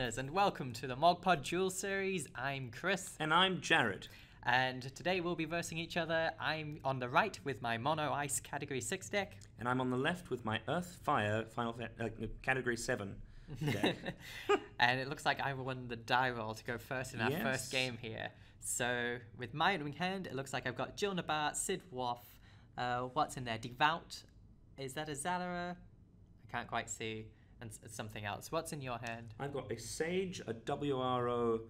listeners, and welcome to the MogPod Duel series. I'm Chris. And I'm Jared. And today we'll be versing each other. I'm on the right with my Mono Ice Category 6 deck. And I'm on the left with my Earth Fire Category 7 deck. And it looks like I won the die roll to go first in our first game here. So with my opening hand, it looks like I've got Jill Nabat, Sid Waff, what's in there? Devout. Is that a Zalora? I can't quite see. And something else. What's in your hand? I've got a Sage, a WRO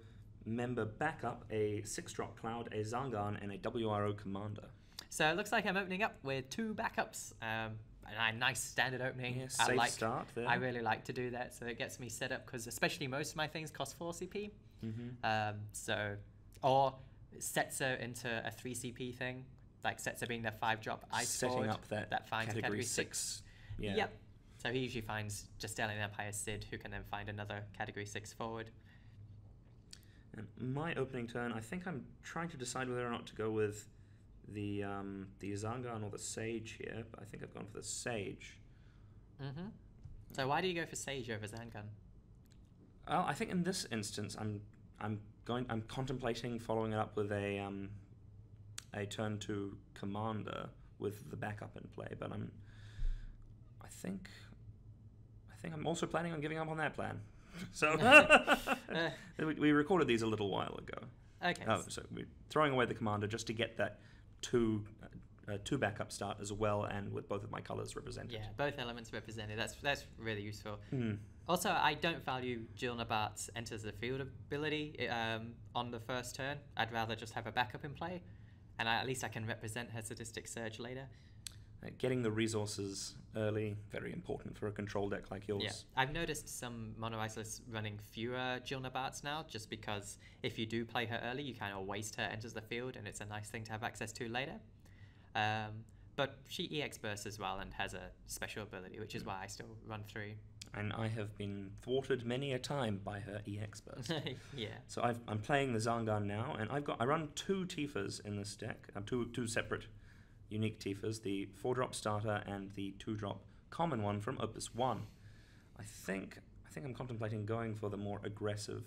member backup, a 6-drop Cloud, a Zangan, and a WRO commander. So it looks like I'm opening up with 2 backups. A nice standard opening. Yeah, safe start there. I really like to do that, so it gets me set up because especially most of my things cost 4 CP. Or sets her into a 3 CP thing, like sets her being their 5-drop ice setting forward, up that finds category 6. Yeah. Yep. So he usually finds Justelian Empire Sid, who can then find another category 6 forward. And my opening turn, I think I'm trying to decide whether or not to go with the Zangan or the Sage here, but I think I've gone for the Sage. So why do you go for Sage over Zangan? Well, I think in this instance, I'm contemplating following it up with a turn 2 commander with the backup in play, but I think I'm also planning on giving up on that plan. So we recorded these a little while ago. Okay. So we're throwing away the commander just to get that two backup start as well, and with both of my colors represented. Yeah, both elements represented. That's really useful. Also, I don't value Jill Nabat's enters the field ability on the first turn. I'd rather just have a backup in play, and at least I can represent her Sadistic Surge later. Getting the resources early, very important for a control deck like yours. Yeah, I've noticed some mono ice lists running fewer Jill Nabats now, just because if you do play her early, you kind of waste her enters the field, and it's a nice thing to have access to later. But she EX bursts as well and has a special ability, which is why I still run 3. And I have been thwarted many a time by her EX burst. Yeah. So I'm playing the Zangan now, and I run 2 Tifas in this deck. Two separate unique Tifas, the 4-drop starter and the 2-drop common one from Opus 1. I think I'm contemplating going for the more aggressive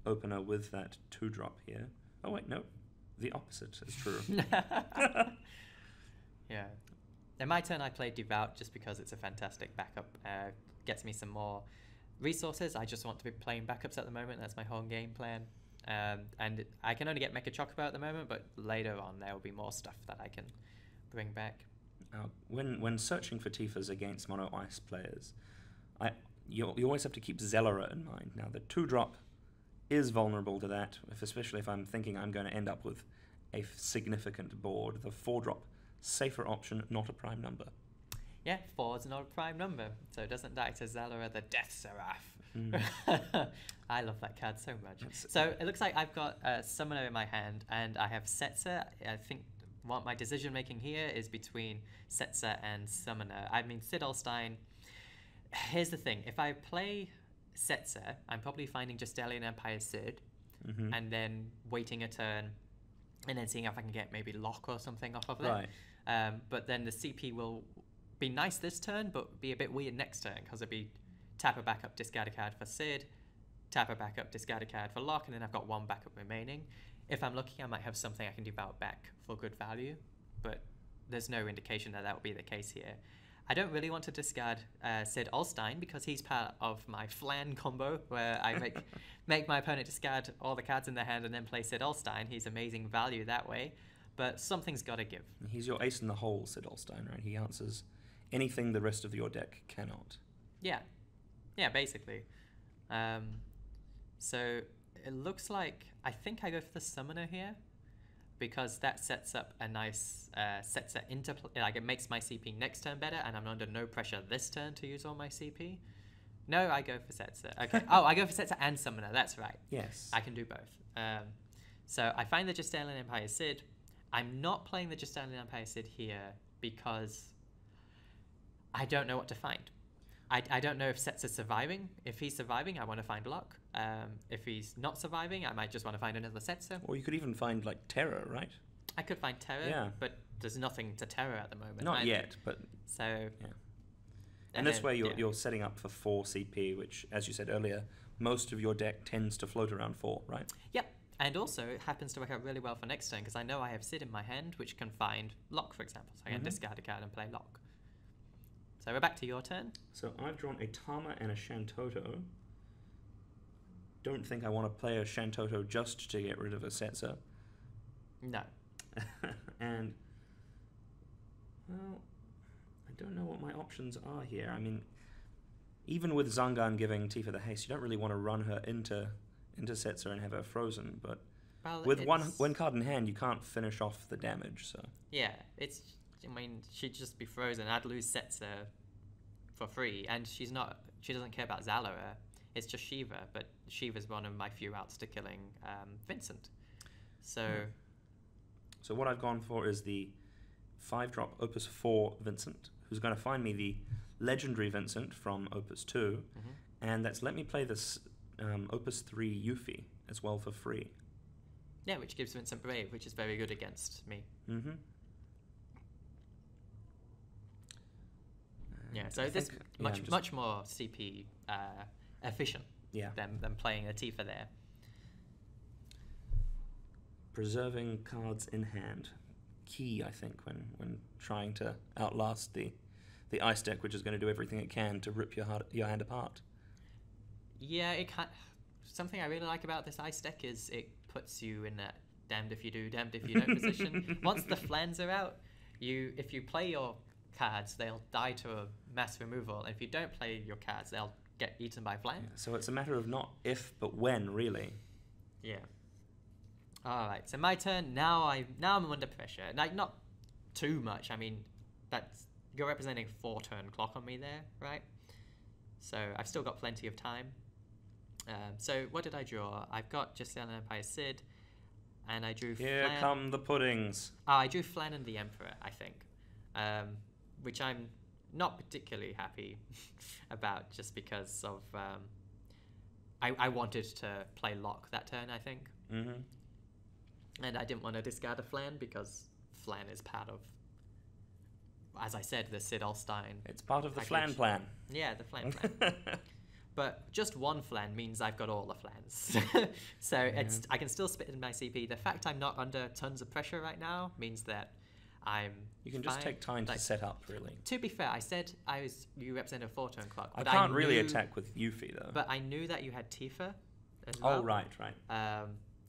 opener with that 2-drop here. Oh wait, no. The opposite is true. Yeah. In my turn I played Devout just because it's a fantastic backup. Gets me some more resources. I just want to be playing backups at the moment. That's my whole game plan. And I can only get Mecha Chocobo at the moment, but later on there will be more stuff that I can bring back. When searching for Tifas against mono ice players, you always have to keep Zalora in mind. Now the 2-drop is vulnerable to that, especially if I'm thinking I'm going to end up with a significant board. The 4-drop, safer option, not a prime number. Yeah, 4 is not a prime number, so it doesn't die to Zalora the Death Seraph. I love that card so much. So it looks like I've got a Summoner in my hand, and I have Setzer. I think what my decision making here is between Setzer and Summoner. I mean, Sid Aulstyne. Here's the thing: if I play Setzer, I'm probably finding Justelian Empire Sid, and then waiting a turn, and then seeing if I can get maybe Lock or something off of that. Right. But then the CP will be nice this turn, but be a bit weird next turn because it'll be tap a backup, discard a card for Sid, tap a backup, discard a card for Lock, and then I've got 1 backup remaining. If I'm lucky, I might have something I can devout back for good value, but there's no indication that will be the case here. I don't really want to discard Sid Aulstyne because he's part of my Flan combo where I make my opponent discard all the cards in their hand and then play Sid Aulstyne. He's amazing value that way, but something's got to give. He's your ace in the hole, Sid Aulstyne, right? He answers anything the rest of your deck cannot. Yeah, basically. So it looks like I think I go for the Summoner here because that sets up a nice sets it into like it makes my CP next turn better, and I'm under no pressure this turn to use all my CP. No, I go for Setzer. Okay. Oh, I go for Setzer and Summoner. That's right. Yes. I can do both. So I find the Justelian Empire Sid. I'm not playing the Justelian Empire Sid here because I don't know what to find. I don't know if Setzer's surviving. If he's surviving, I want to find Lock. If he's not surviving, I might just want to find another Setzer. Or you could even find, like, Terror, right? I could find Terror, but there's nothing to Terror at the moment. Not yet, but... So... Yeah. And this way you're setting up for 4 CP, which, as you said earlier, most of your deck tends to float around 4, right? Yep. And also, it happens to work out really well for next turn, because I know I have Sid in my hand, which can find Lock, for example. So I can discard a card and play Lock. So we're back to your turn. So I've drawn a Tama and a Shantoto. Don't think I want to play a Shantoto just to get rid of a Setzer. No. And, well, I don't know what my options are here. I mean, even with Zangan giving Tifa the haste, you don't really want to run her into Setzer and have her frozen, but with one card in hand, you can't finish off the damage, so... Yeah, I mean, she'd just be frozen. I'd lose Setzer for free, and she doesn't care about Zalora. It's just Shiva, but Shiva's one of my few routes to killing Vincent. So... So what I've gone for is the 5-drop Opus 4 Vincent, who's going to find me the legendary Vincent from Opus 2, and that's let me play this Opus 3 Yuffie as well for free. Yeah, which gives Vincent Brave, which is very good against me. Yeah, so this much more CP efficient than playing a Tifa there. Preserving cards in hand. Key, I think, when trying to outlast the ice deck, which is going to do everything it can to rip your hand apart. Yeah, something I really like about this ice deck is it puts you in that damned if you do, damned if you don't position. Once the flans are out, if you play your cards, they'll die to a mass removal, and if you don't play your cards, they'll get eaten by flan. Yeah, so it's a matter of not if, but when, really. Yeah. All right, so my turn. Now I'm under pressure. Like, not too much. I mean, you're representing 4-turn clock on me there, right? So I've still got plenty of time. So what did I draw? I've got just Stellan Empire Sid, and I drew Here Flan. come the puddings. Oh, I drew Flan and the Emperor, I think, which I'm not particularly happy about, just because of I wanted to play Lock that turn, I think. And I didn't want to discard a Flan, because Flan is part of, as I said, the Sid Aulstyne. It's part of the package. Flan plan. Yeah, the Flan plan. But just one Flan means I've got all the Flans. So I can still spit in my CP. The fact I'm not under tons of pressure right now means that You can just take time to set up, really. To be fair, I said you represent a 4-turn clock. I can't really attack with Yuffie, though. But I knew that you had Tifa as well. Oh, right.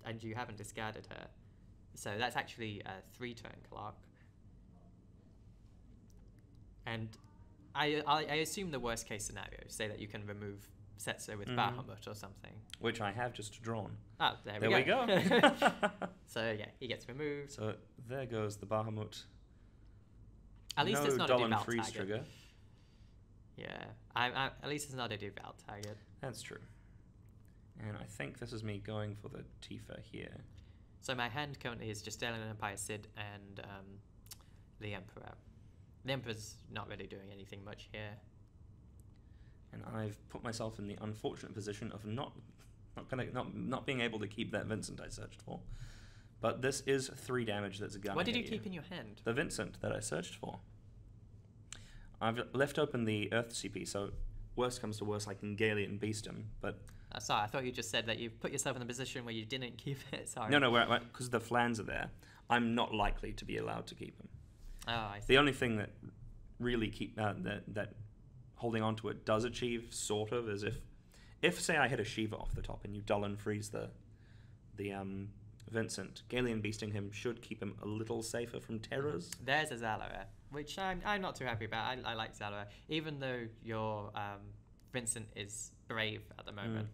And you haven't discarded her. So that's actually a 3-turn clock. And I assume the worst case scenario, say that you can remove Setzer with Bahamut or something. Which I have just drawn. Oh, there we go. So yeah, he gets removed. So there goes the Bahamut. At least it's not a devout freeze target. trigger. Yeah, at least it's not a devout target. That's true. And I think this is me going for the Tifa here. So my hand currently is just Stellan Empire Sid and the Emperor. The Emperor's not really doing anything much here. And I've put myself in the unfortunate position of not being able to keep that Vincent I searched for. But this is 3 damage that's gonna What did you hit keep in your hand? The Vincent that I searched for. I've left open the Earth CP, so worst comes to worst, I can Galleon Beast him, but... Sorry, I thought you just said that you put yourself in a position where you didn't keep it. Sorry. No, because the Flans are there. I'm not likely to be allowed to keep him. Oh, I see. The only thing that really that holding on to it does achieve, sort of, is if say I hit a Shiva off the top and you dull and freeze the Vincent, Galleon Beasting him should keep him a little safer from terrors. There's a Zalora, which I'm not too happy about. I like Zalora, even though your Vincent is brave at the moment.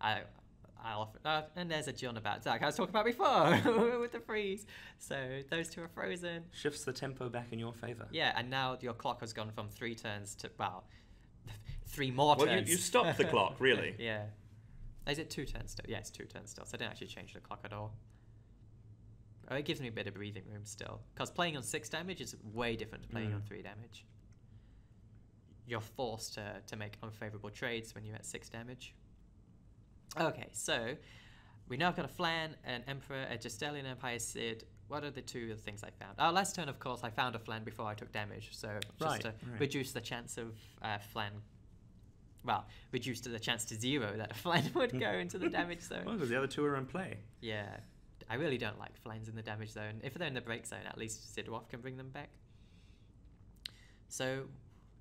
I'll offer, and there's a John about Zach I was talking about before with the freeze. So those two are frozen. Shifts the tempo back in your favor. Yeah, and now your clock has gone from 3 turns to 3 more turns. Well, you stopped the clock, really. Yeah. Is it 2 turns still? Yeah, it's 2 turns still. So I didn't actually change the clock at all. Oh, it gives me a bit of breathing room still, because playing on 6 damage is way different to playing on 3 damage. You're forced to make unfavorable trades when you're at 6 damage. Okay, so we now got a Flan, an Emperor, a Justelian Empire Sid. What are the 2 things I found? Oh, last turn, of course, I found a Flan before I took damage, so just to reduce the chance of Flan well, reduced the chance to 0 that a Flen would go into the damage zone. Well, because the other two are in play. Yeah, I really don't like Flens in the damage zone. If they're in the break zone, at least Sidwoff can bring them back. So,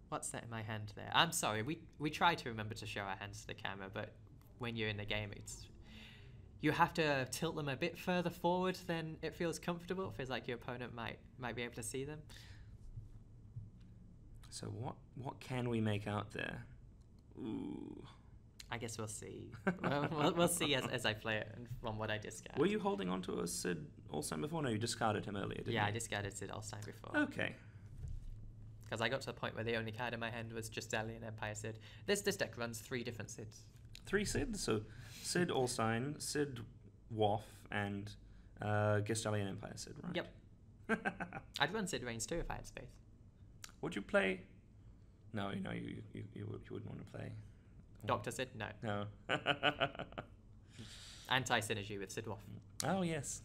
what's that in my hand there? I'm sorry, we try to remember to show our hands to the camera, but when you're in the game, you have to tilt them a bit further forward than it feels comfortable. It feels like your opponent might be able to see them. So what can we make out there? Ooh. I guess we'll see. we'll see as I play it and from what I discard. Were you holding on to a Sid Aulstyne before? No, you discarded him earlier, didn't you? Yeah, I discarded Sid Aulstyne before. Okay. Because I got to the point where the only card in my hand was just Alien Empire Sid. This deck runs 3 different Sids. 3 Sids? So Sid Aulstyne, Sid Waff, and Gestalian Empire Sid, right? Yep. I'd run Sid Reigns too if I had space. Would you play? No, you wouldn't want to play. Dr. Sid? No. No. Anti-synergy with Sid Waff. Oh, yes.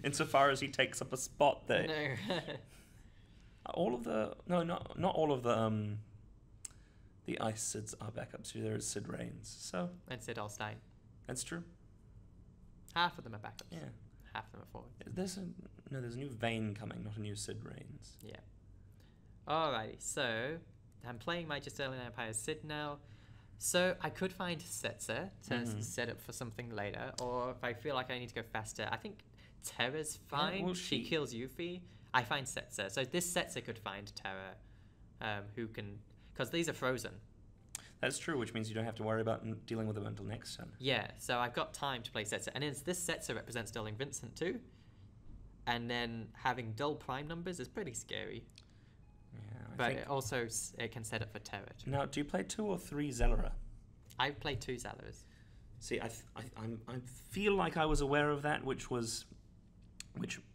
Insofar as he takes up a spot there. No. All of the... No, not all of the Ice Sids are backups. There is Sid Reigns. So... And Sid Aulstyne. That's true. Half of them are backups. Yeah. Half of them are forwards. There's a new Vayne coming, not a new Sid Reigns. Yeah. Alrighty, so I'm playing my Gestalian Empire Sid now. So I could find Setzer to set up for something later, or if I feel like I need to go faster, I think Terra's fine. Yeah, well, she kills Yuffie. I find Setzer. So this Setzer could find Terra, who can... Because these are frozen. That's true, which means you don't have to worry about dealing with them until next turn. Yeah, so I've got time to play Setzer. And then this Setzer represents Sterling Vincent too. And then having dull prime numbers is pretty scary. Yeah, but it can set up for Terra too. Now, do you play 2 or 3 Zellera? I play 2 Zelleras. See, I feel like I was aware of that, which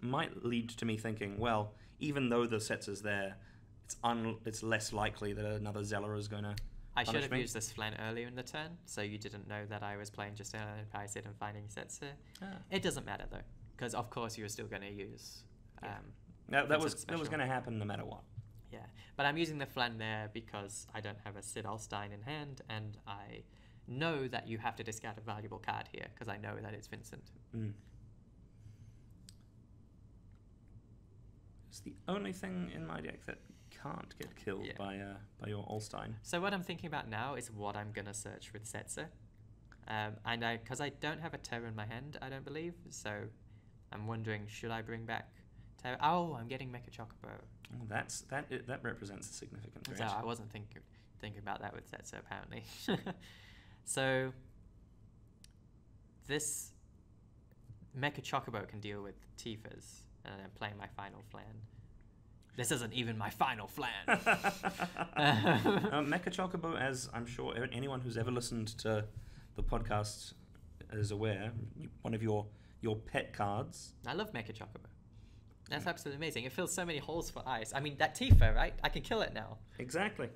might lead to me thinking, well, even though the Setzer's there, it's less likely that another Zellera is going to I should have me. used this Flen earlier in the turn, so you didn't know that I was playing just Empire Sid and finding Setzer. It doesn't matter though, because of course you're still going to use. That was going to happen no matter what. Yeah, but I'm using the Flen there because I don't have a Sid Aulstyne in hand, and I know that you have to discard a valuable card here because I know that it's Vincent. It's the only thing in my deck that can't get killed by your Aulstyne. So what I'm thinking about now is what I'm gonna search with Setzer, and because I don't have a Terra in my hand, I don't believe. So I'm wondering, should I bring back Terra? Oh, I'm getting Mecha Chocobo. Well, that represents a significant threat. So I wasn't thinking about that with Setzer apparently. So this Mecha Chocobo can deal with Tifa's, and I'm playing my final Flan. This isn't even my final Flan. Mecha Chocobo, as I'm sure anyone who's ever listened to the podcast is aware, one of your pet cards. I love Mecha Chocobo. That's absolutely amazing. It fills so many holes for ice. I mean, that Tifa, right? I can kill it now. Exactly.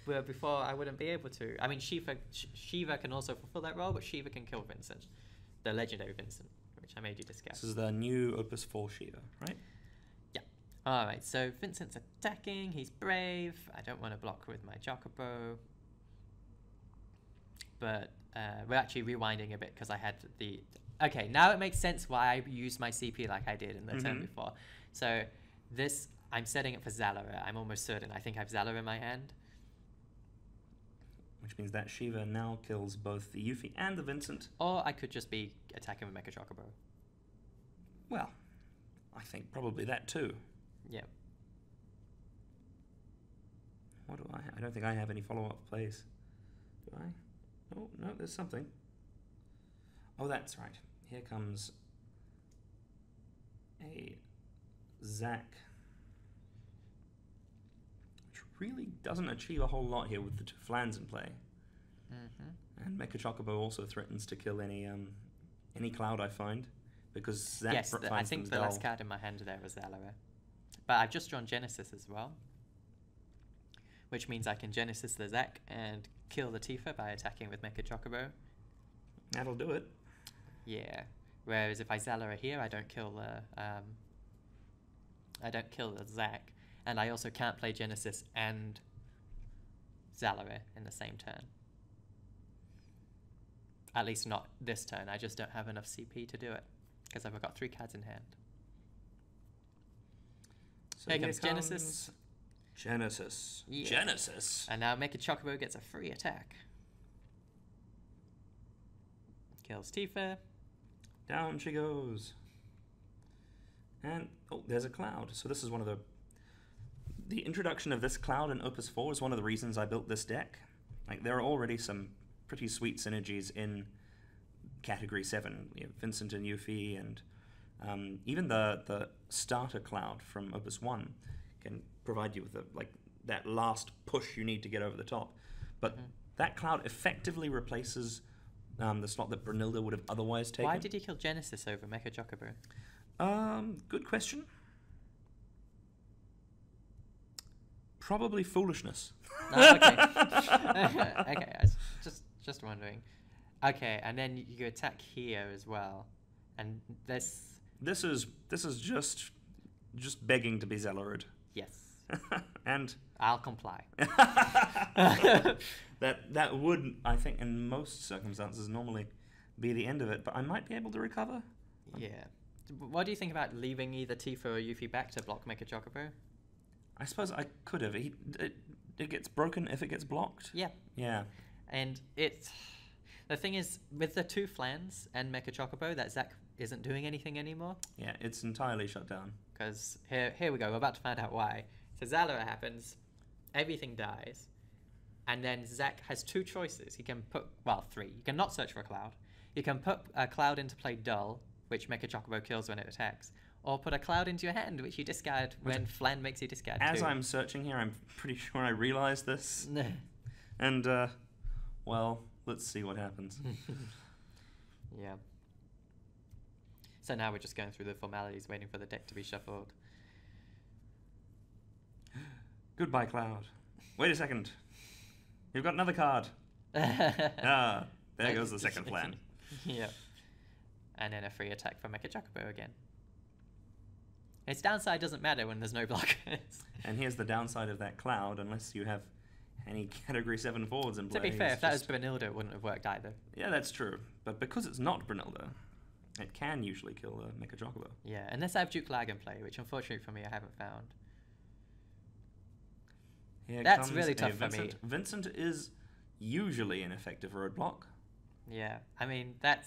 Where before I wouldn't be able to. I mean, Shiva can also fulfill that role, but Shiva can kill Vincent, the legendary Vincent, which I made you discuss. This is the new Opus 4 Shiva, right? Yeah. Alright, so Vincent's attacking. He's brave. I don't want to block with my Chocobo. But we're actually rewinding a bit because I had the... Okay, now it makes sense why I used my CP like I did in the turn before. So this, I'm setting it for Zalora. I'm almost certain. I think I have Zalora in my hand. Which means that Shiva now kills both the Yuffie and the Vincent. Or I could just be attacking with Mecha Chocobo. Well, I think probably that too. Yeah. What do I have? I don't think I have any follow-up plays. Do I? Oh, no, there's something. Oh, that's right. Here comes a Zac, which really doesn't achieve a whole lot here with the 2 Flans in play. And Mecha Chocobo also threatens to kill any cloud I find, because Zac yes, finds I think them the dull. last card in my hand there was Zalora. But I've just drawn Genesis as well, which means I can Genesis the Zac and kill the Tifa by attacking with Mecha Chocobo. That'll do it. Yeah. Whereas if I Zalora here, I don't kill the Zac, and I also can't play Genesis and Zalora in the same turn. At least not this turn. I just don't have enough CP to do it because I've got 3 cards in hand. So Here comes Genesis. Genesis. Yeah. Genesis. And now Make a Chocobo gets a free attack. Kills Tifa. Down she goes. And, oh, there's a cloud. So this is one of the introduction of this cloud in Opus 4 is one of the reasons I built this deck. Like, there are already some pretty sweet synergies in Category 7. You know, Vincent and Yuffie, and even the starter cloud from Opus 1 can provide you with that last push you need to get over the top. But that cloud effectively replaces the slot that Brunilda would have otherwise taken. Why did you kill Genesis over Mecha Chocobo? Good question. Probably foolishness. Oh, okay. Okay, I was just wondering. Okay, and then you attack here as well, and this is just begging to be Zellerud. Yes. And I'll comply. that would, I think, in most circumstances normally be the end of it, but I might be able to recover. Yeah. What do you think about leaving either Tifa or Yuffie back to block Mecha Chocobo? I suppose I could have. It gets broken if it gets blocked. Yeah. Yeah. And the thing is, with the 2 Flans and Mecha Chocobo, that Zac isn't doing anything anymore. Yeah, it's entirely shut down. Because here we go, we're about to find out why. So Zalora happens, everything dies, and then Zac has 2 choices. He can put, well, 3. You can not search for a cloud. You can put a cloud into play Dull, which Mecha Chocobo kills when it attacks, or put a cloud into your hand, which you discard when Flan makes you discard As 2. I'm searching here, I'm pretty sure I realised this. And, well, let's see what happens. Yeah. So now we're just going through the formalities, waiting for the deck to be shuffled. Goodbye, Cloud. Wait a second. You've got another card. There goes the second plan. Yeah. And then a free attack from Mecha Chocobo again. Its downside doesn't matter when there's no blockers. And here's the downside of that cloud, unless you have any Category 7 forwards in play. To be fair, if that was Brunilda, it wouldn't have worked either. Yeah, that's true. But because it's not Brunilda, it can usually kill the Mecha Chocobo. Yeah, unless I have Duke Lag in play, which unfortunately for me I haven't found. Here That's comes really tough for Vincent. me. Vincent is usually an effective roadblock. Yeah, I mean, that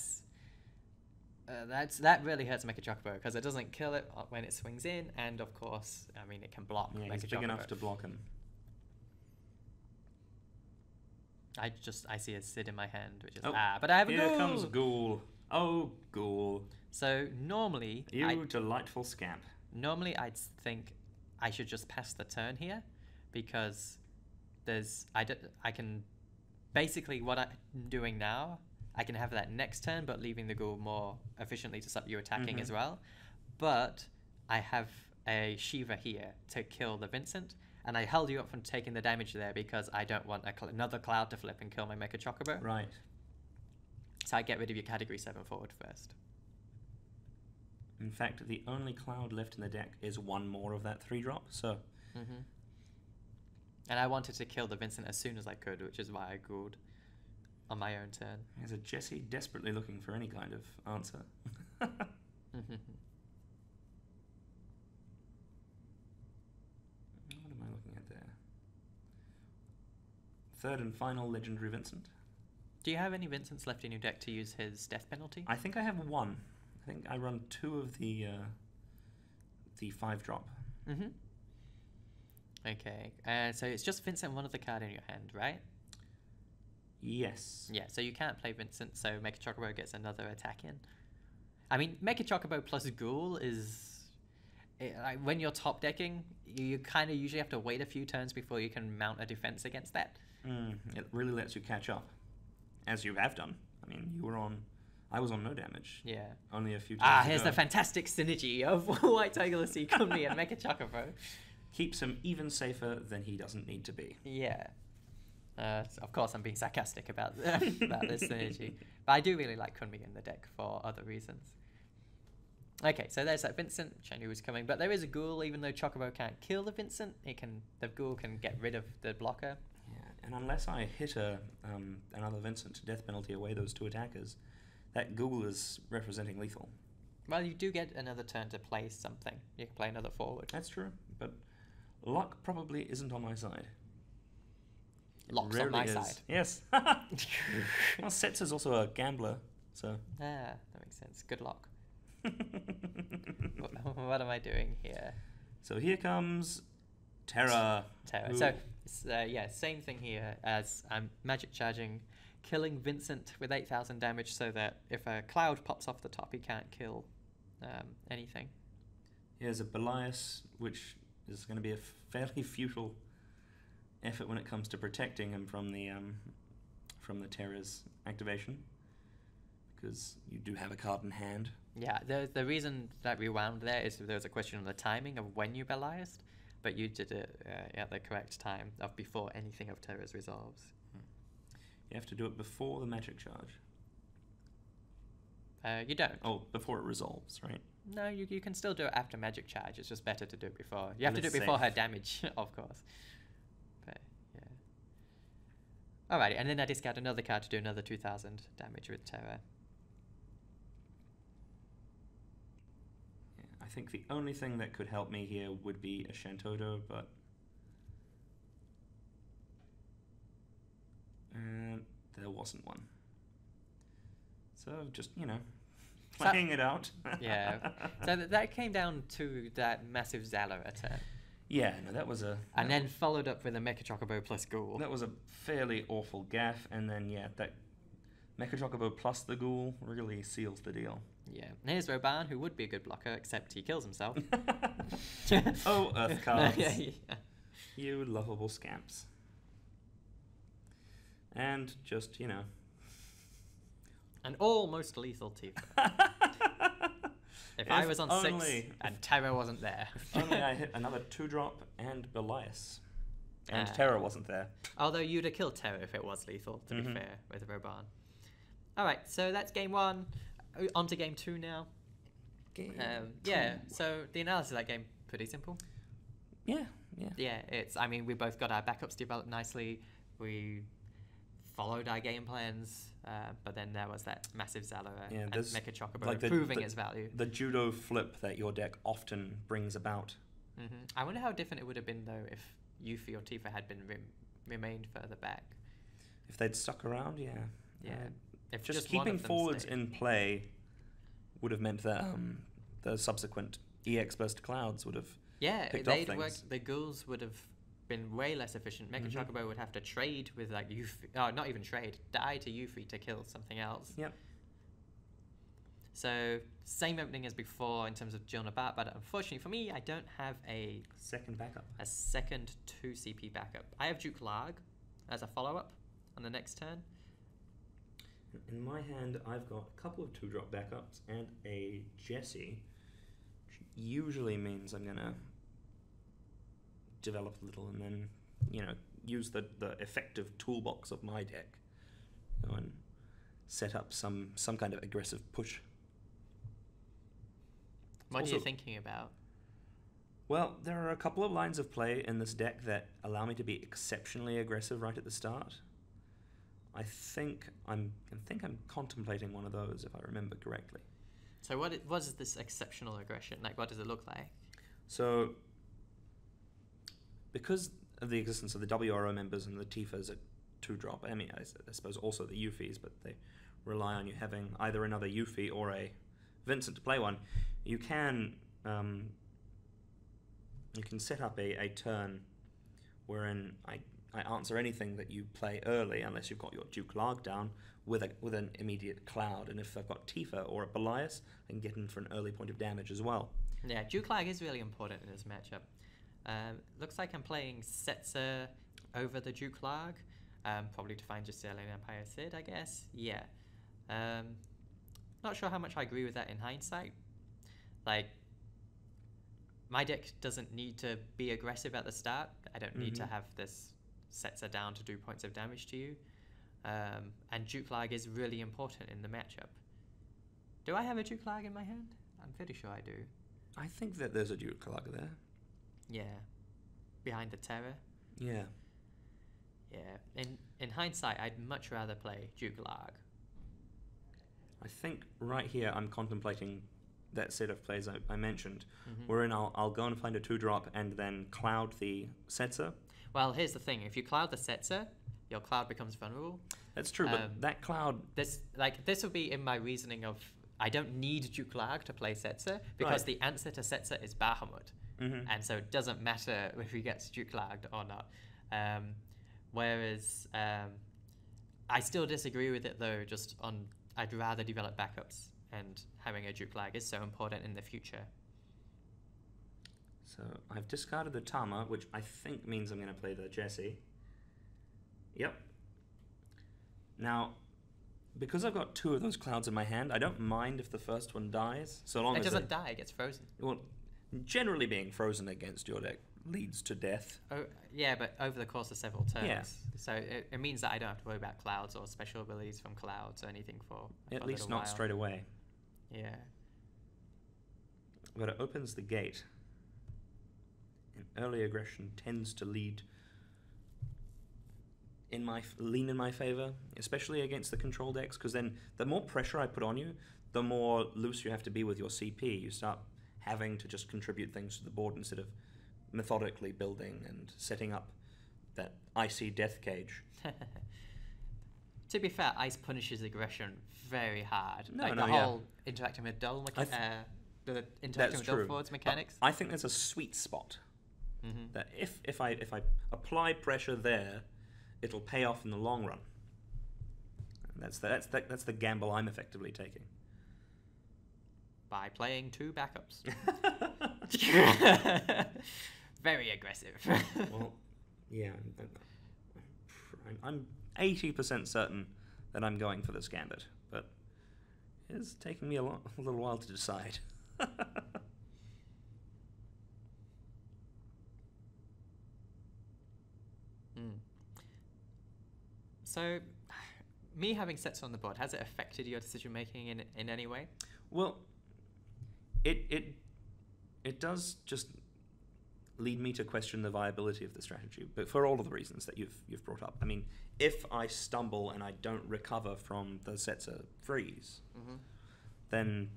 really hurts Mecha Chocobo because it doesn't kill it when it swings in, and of course, I mean, it can block Yeah, Mecha he's big Chocobo. enough to block him. I see a Sid in my hand, which is but I have a Ghoul! Here comes Ghoul. Oh, Ghoul. So normally, You delightful scamp. Normally, I'd think I should just pass the turn here, because I can basically what I'm doing now. I can have that next turn, but leaving the Ghoul more efficiently to stop you attacking as well. But I have a Shiva here to kill the Vincent, and I held you up from taking the damage there because I don't want another cloud to flip and kill my Mecha Chocobo. Right. So I get rid of your Category 7 forward first. In fact, the only cloud left in the deck is one more of that 3-drop, so... And I wanted to kill the Vincent as soon as I could, which is why I Ghouled on my own turn. There's a Jessie desperately looking for any kind of answer. What am I looking at there? Third and final Legendary Vincent. Do you have any Vincents left in your deck to use his death penalty? I think I have 1. I think I run 2 of the 5-drop. Okay, so it's just Vincent, one of the card in your hand, right? Yes. Yeah, so you can't play Vincent, so Mecha Chocobo gets another attack in. I mean, Mecha Chocobo plus Ghoul is... when you're top decking, you kind of usually have to wait a few turns before you can mount a defense against that. It really lets you catch up, as you have done. I mean, I was on no damage. Yeah. Only a few turns here's ago. the fantastic synergy of White Tiger Sea Kunmi and Mecha Chocobo. Keeps him even safer than he doesn't need to be. Yeah. Of course, I'm being sarcastic about this synergy. But I do really like Kunmi in the deck for other reasons. Okay, so there's that Vincent, which I knew was coming. But there is a Ghoul, even though Chocobo can't kill the Vincent, the Ghoul can get rid of the blocker. Yeah, And unless I hit another Vincent to death penalty away those 2 attackers, that ghoul is representing lethal. Well, you do get another turn to play something. You can play another forward. That's true, but luck probably isn't on my side. Lock's on my side. Yes. Well, Sets is also a gambler, so... Ah, that makes sense. Good luck. What am I doing here? So here comes Terra. Terra. So, yeah, same thing here as I'm magic charging, killing Vincent with 8,000 damage so that if a cloud pops off the top, he can't kill anything. Here's a Belias, which is going to be a fairly futile effort when it comes to protecting him from the Terra's activation, because you do have a card in hand. Yeah, the reason that we wound there is there was a question on the timing of when you Beliased, but you did it at the correct time of before anything of Terra's resolves. You have to do it before the magic charge. You don't. Oh, before it resolves, right? No, you can still do it after magic charge. It's just better to do it before. You have to do it Less before safe. her damage, of course. But yeah. Alrighty, and then I discard another card to do another 2,000 damage with Terra. Yeah, I think the only thing that could help me here would be a Shantoto, but there wasn't one. So just, playing it out. Yeah. So that came down to that massive Zalora turn. Yeah, no, that was a... And then followed up with a Mecha Chocobo plus Ghoul. That was a fairly awful gaff, and then, yeah, that Mecha Chocobo plus the Ghoul really seals the deal. Yeah. And here's Roban, who would be a good blocker, except he kills himself. Oh, Earth cards. Yeah. You lovable scamps. And just, An almost lethal Tifa. If I was on 6 and Terra wasn't there. If only I hit another 2-drop and Belias. And Terra wasn't there. Although you'd have killed Terra if it was lethal, to be fair, with Roban. Alright, so that's game 1. On to game 2 now. Yeah, so the analysis of that game, pretty simple. Yeah. Yeah, we both got our backups developed nicely. We followed our game plans, but then there was that massive Zalora and Mecha Chocobo proving its value. The judo flip that your deck often brings about. I wonder how different it would have been, though, if Yuffie or Tifa had been remained further back. If they'd stuck around, yeah. If just keeping forwards in play would have meant that the subsequent EX burst clouds would have picked off things. Worked, the ghouls would have been way less efficient. Mecha Chocobo would have to trade with like Yuffie. Oh, not even trade. Die to Yuffie to kill something else. Yep. So same opening as before in terms of Jill Nabat, but unfortunately for me, I don't have a second backup. A second 2 CP backup. I have Duke Larg as a follow-up on the next turn. In my hand, I've got a couple of 2-drop backups and a Jessie, which usually means I'm gonna develop a little and then, use the effective toolbox of my deck, and set up some kind of aggressive push. What are you thinking about? Well, there are a couple of lines of play in this deck that allow me to be exceptionally aggressive right at the start. I think I'm contemplating one of those, if I remember correctly. So what is this exceptional aggression? Like, what does it look like? So, because of the existence of the WRO members and the Tifas at 2-drop, I suppose also the Yuffies, but they rely on you having either another Yuffie or a Vincent to play one, you can set up a turn wherein I answer anything that you play early, unless you've got your Duke Larg down, with an immediate cloud. And if I've got Tifa or a Belias, I can get in for an early point of damage as well. Yeah, Duke Larg is really important in this matchup. Looks like I'm playing Setzer over the Duke Larg, probably to find just Alien Empire Sid, I guess. Yeah. Not sure how much I agree with that in hindsight. Like, my deck doesn't need to be aggressive at the start. I don't need to have this Setzer down to do points of damage to you. And Duke Larg is really important in the matchup. Do I have a Duke Larg in my hand? I'm pretty sure I do. I think that there's a Duke Larg there. Yeah. Behind the Terror? Yeah. Yeah. In hindsight, I'd much rather play Dukelarg. I think right here I'm contemplating that set of plays I mentioned, Mm-hmm. wherein I'll go and find a 2-drop and then cloud the Setzer. Well, here's the thing: if you cloud the Setzer, your cloud becomes vulnerable. That's true, but that cloud... This will be in my reasoning of I don't need Dukelarg to play Setzer because the answer to Setzer is Bahamut. Mm-hmm. And so it doesn't matter if he gets Dukelarged or not. Whereas I still disagree with it though, just on I'd rather develop backups, and having a Dukelarg is so important in the future. So I've discarded the Tama, which I think means I'm going to play the Jessie. Yep. Now, because I've got 2 of those clouds in my hand, I don't mind if the first one dies, so long as it doesn't die; it gets frozen. Well, generally being frozen against your deck leads to death. Oh, yeah, but over the course of several turns. Yeah. So it means that I don't have to worry about clouds or special abilities from clouds or anything for At a least little not while. straight away. Yeah. But it opens the gate. And early aggression tends to lean in my favor, especially against the control decks, because then the more pressure I put on you, the more loose you have to be with your CP. You start having to just contribute things to the board instead of methodically building and setting up that icy death cage. To be fair, ice punishes aggression very hard. No, like no, the yeah. whole interacting with dull the interacting That's with dull true. forwards mechanics. But I think there's a sweet spot that if I apply pressure there, it'll pay off in the long run. That's the gamble I'm effectively taking. By playing 2 backups. Very aggressive. Well, yeah, I'm 80% certain that I'm going for this gambit, but it's taking me a little while to decide. So, me having sets on the board, has it affected your decision making in any way? Well, it does just lead me to question the viability of the strategy, but for all of the reasons that you've brought up. I mean, if I stumble and I don't recover from the Setzer freeze, then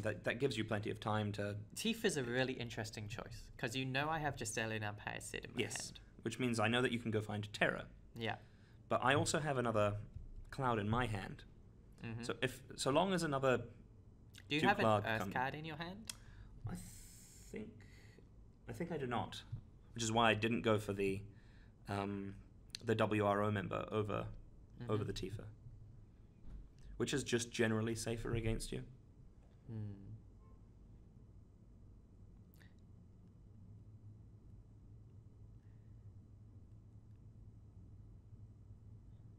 that gives you plenty of time to... Tifa is a really interesting choice, because you know I have Justelian Empire Sid in my hand. Which means I know that you can go find Terra. Yeah. But I also have another cloud in my hand. So long as another... Do you have an Earth card in your hand? I think I do not, which is why I didn't go for the WRO member over the Tifa, which is just generally safer against you.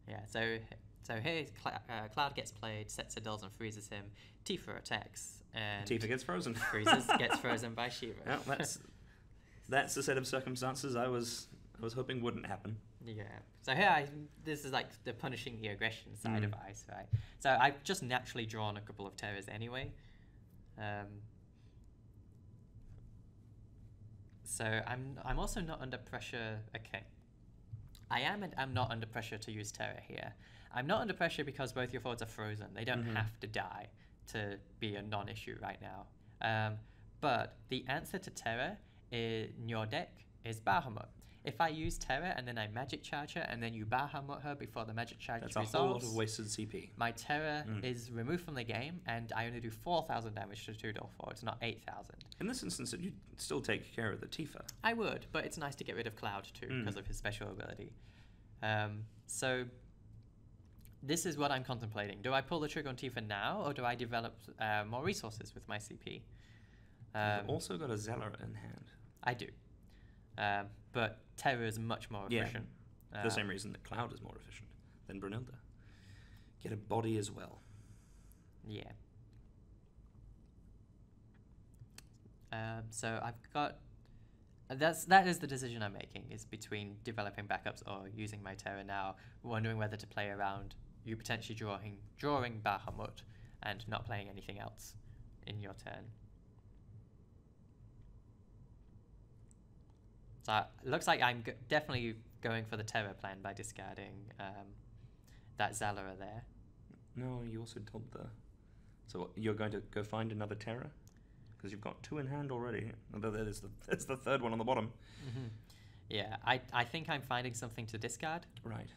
Yeah, so here Cloud gets played, Setzer dulls and freezes him, Tifa attacks, and Tifa gets frozen. gets frozen by Shiva. Well, that's the set of circumstances I was hoping wouldn't happen. Yeah. So here, this is like the punishing the aggression side of ice, right? So I've just naturally drawn a couple of terrors anyway. So I'm also not under pressure. Okay. I am and I'm not under pressure to use Terra here. I'm not under pressure because both your forwards are frozen. They don't have to die to be a non-issue right now. But the answer to Terra in your deck is Bahamut. If I use Terra and then I Magic Charge her and then you Bahamut her before the Magic Charge resolves, that's a whole lot of wasted CP. My Terra is removed from the game and I only do 4,000 damage to 2 dull forwards, not 8,000. In this instance, you'd still take care of the Tifa. I would, but it's nice to get rid of Cloud too because of his special ability. So this is what I'm contemplating. Do I pull the trigger on Tifa now or do I develop more resources with my CP? You've also got a Zeller in hand. I do. But Terra is much more efficient. For the same reason that Cloud is more efficient than Brunilda. Get a body as well. Yeah. So I've got... That is the decision I'm making, is between developing backups or using my Terra now, wondering whether to play around you potentially drawing Bahamut and not playing anything else in your turn. So it looks like I'm definitely going for the terror plan by discarding that Zalora there. No, you also told the... So you're going to go find another terror? Because you've got 2 in hand already. There's the third one on the bottom. Mm-hmm. Yeah, I think I'm finding something to discard. Right.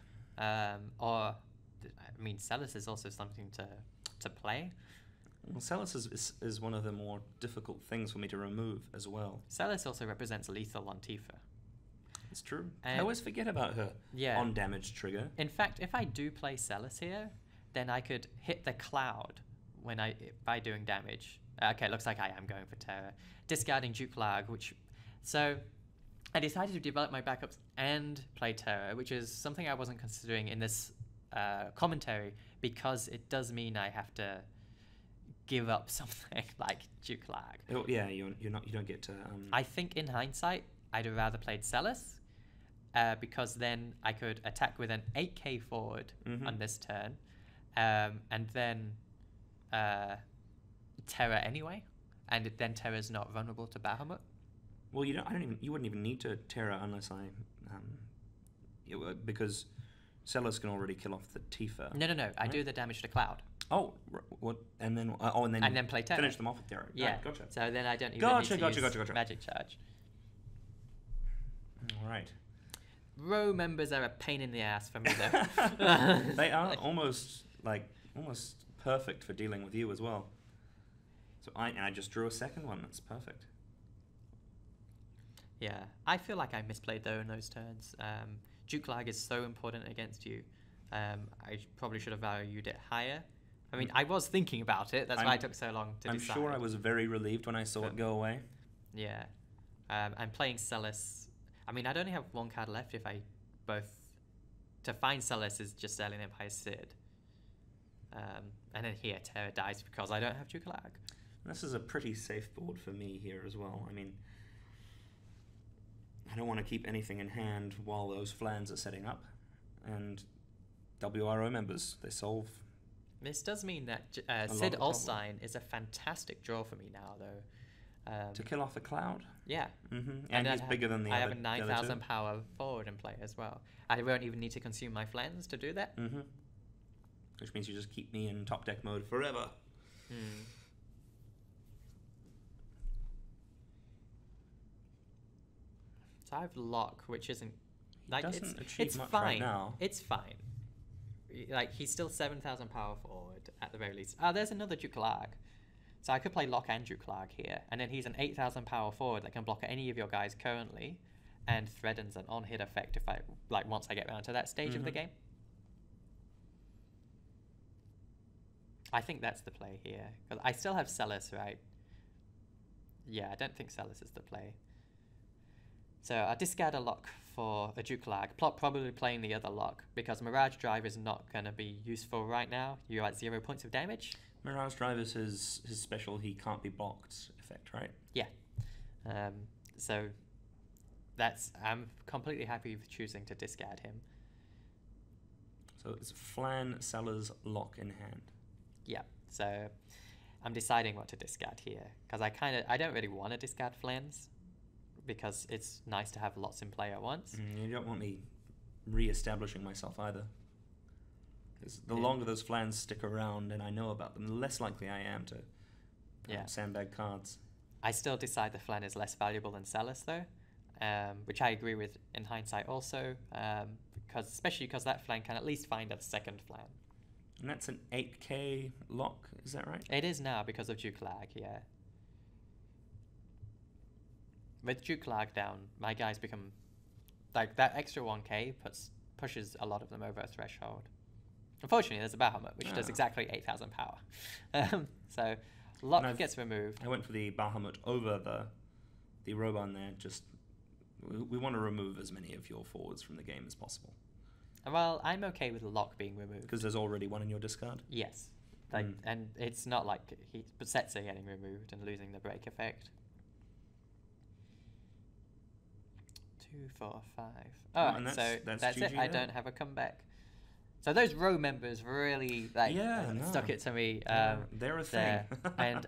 Or, I mean, Celis is also something to play. Well, Celis is one of the more difficult things for me to remove as well. Celis also represents lethal on Tifa. It's true. And I always forget about her on damage trigger. In fact, if I do play Celis here, then I could hit the cloud by doing damage. Okay, looks like I am going for terror. Discarding Duke Lag, which... So, I decided to develop my backups and play terror, which is something I wasn't considering in this commentary, because it does mean I have to give up something like Duke Lag. Oh, yeah, you don't get to... I think in hindsight, I'd have rather played Celis, because then I could attack with an 8k forward on this turn, and then Terra anyway, and then Terra's not vulnerable to Bahamut. Well, you wouldn't even need to Terra unless because Celis can already kill off the Tifa. No. Right? I do the damage to Cloud. Oh, what? And then play Terra. Finish them off with Terra. Yeah, right, gotcha. So then I don't even need to use Magic Charge. All right. Row members are a pain in the ass for me, though. They are almost perfect for dealing with you as well. So I just drew a second one. That's perfect. Yeah, I feel like I misplayed though in those turns. Duke Lag is so important against you. I probably should have valued it higher. I mean, I was thinking about it. That's why it took so long to decide. I'm sure I was very relieved when I saw it go away. Yeah. I'm playing Celis. I mean, I'd only have 1 card left if I to find Celis is just selling it by Sid. And then here, Terra dies because I don't have Duke Lag. This is a pretty safe board for me here as well. I mean, I don't want to keep anything in hand while those flans are setting up. And WRO members, they solve. This does mean that Sid Aulstyne is a fantastic draw for me now, though. To kill off the Cloud? Yeah. And he's bigger than the other. I have a 9,000 power forward in play as well. I won't even need to consume my flans to do that. Which means you just keep me in top deck mode forever. So I have Lock, which isn't... Like, it's much fine. Right now. It's fine. Like, he's still 7,000 power forward at the very least. Oh, there's another Duke Lag. So I could play Lock and Duke Lag here. And then he's an 8,000 power forward that can block any of your guys currently. And threatens an on-hit effect if once I get around to that stage of the game. I think that's the play here. Because I still have Celis, right? Yeah, I don't think Celis is the play. So I'll discard a Lock for a Duke Lag, probably playing the other Lock, because Mirage Drive is not going to be useful right now. You're at 0 points of damage. Mirage Drive is his special he can't be blocked effect, right? Yeah. So I'm completely happy with choosing to discard him. So it's Flan, Sellers, Lock in hand. Yeah, so I'm deciding what to discard here, because I don't really want to discard Flans, because it's nice to have lots in play at once. You don't want me re-establishing myself either. Because the longer those Flans stick around and I know about them, the less likely I am to sandbag cards. I still decide the Flan is less valuable than Celis though, which I agree with in hindsight also, especially because that Flan can at least find a second Flan. And that's an 8k Lock, is that right? It is now because of Duke Lag, yeah. With Duke Lag down, my guys become... Like, that extra 1k pushes a lot of them over a threshold. Unfortunately, there's a Bahamut, which does exactly 8,000 power. So, Lock gets removed. I went for the Bahamut over the Roban there. Just we want to remove as many of your forwards from the game as possible. Well, I'm okay with Lock being removed. Because there's already one in your discard? Yes. And it's not like sets are getting removed and losing the break effect. 2, 4, 5. Oh, and so that's it. I don't have a comeback. So those row members really stuck it to me. They're a thing. And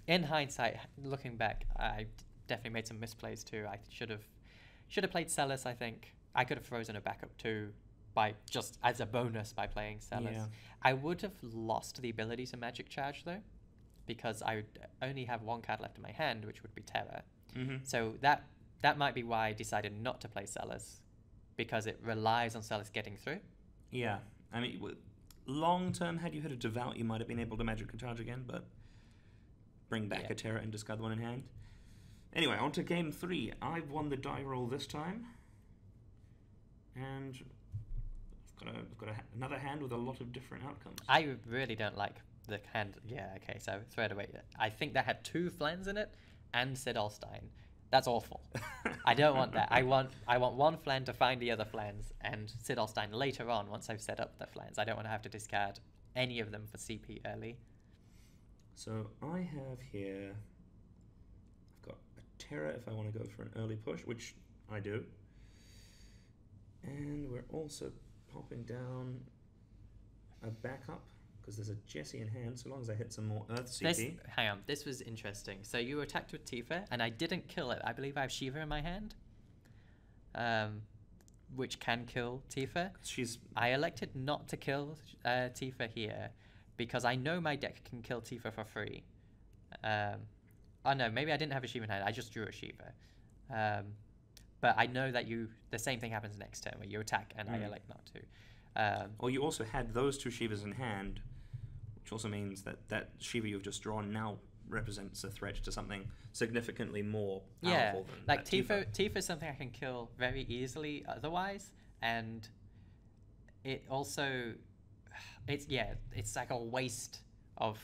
in hindsight, looking back, I definitely made some misplays too. I should have played Celis, I think. I could have frozen a backup too by just as a bonus by playing Celis. Yeah. I would have lost the ability to Magic Charge though, because I would only have one card left in my hand, which would be Terror. So that might be why I decided not to play Celis, because it relies on Celis getting through. Yeah, I mean, long term, had you hit a Devout, you might have been able to Magic Charge again, but bring back a Terror and discard the one in hand. Anyway, on to game 3. I've won the die roll this time, and I've got another hand with a lot of different outcomes. I really don't like the hand. Yeah, okay, so throw it away. I think that had 2 Flans in it and Sid Aulstyne. That's awful. I don't want that. I want one Flan to find the other Flans and Sid Aulstyne later on once I've set up the Flans. I don't want to have to discard any of them for CP early. So I have here, I've got a Terror if I want to go for an early push, which I do. And we're also popping down a backup, because there's a Jessie in hand, so long as I hit some more Earth CP. Hang on, this was interesting. So you attacked with Tifa, and I didn't kill it. I believe I have Shiva in my hand, which can kill Tifa. I elected not to kill Tifa here, because I know my deck can kill Tifa for free. Oh no, maybe I didn't have a Shiva in hand. I just drew a Shiva. But I know that the same thing happens next turn, where you attack, and I elect not to. Well, you also had those 2 Shivas in hand, which also means that Shiva you've just drawn now represents a threat to something significantly more powerful than like Tifa. Tifa is something I can kill very easily otherwise, and it also, it's like a waste of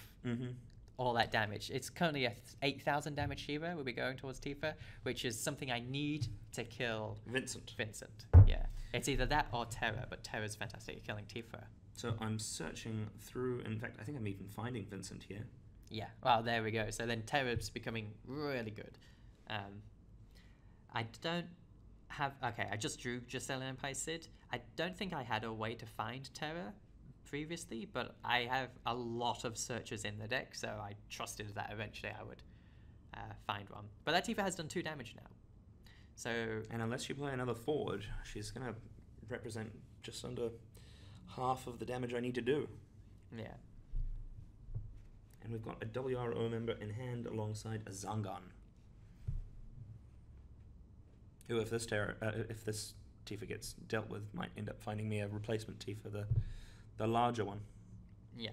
all that damage. It's currently a 8,000 damage Shiva. We'll be going towards Tifa, which is something I need to kill Vincent. Yeah. It's either that or Terror, but Terror's fantastic at killing Tifa. So I'm searching through, in fact, I think I'm even finding Vincent here. Yeah, well, there we go. So then Terror's becoming really good. I don't have... Okay, I just drew Giselle Empire Sid. I don't think I had a way to find Terror previously, but I have a lot of searches in the deck, so I trusted that eventually I would find one. But that Tifa has done 2 damage now. So... And unless you play another forward, she's going to represent just under half of the damage I need to do. Yeah. And we've got a WRO member in hand alongside a Zangan, who, if this Tifa gets dealt with, might end up finding me a replacement Tifa, the larger one. Yeah.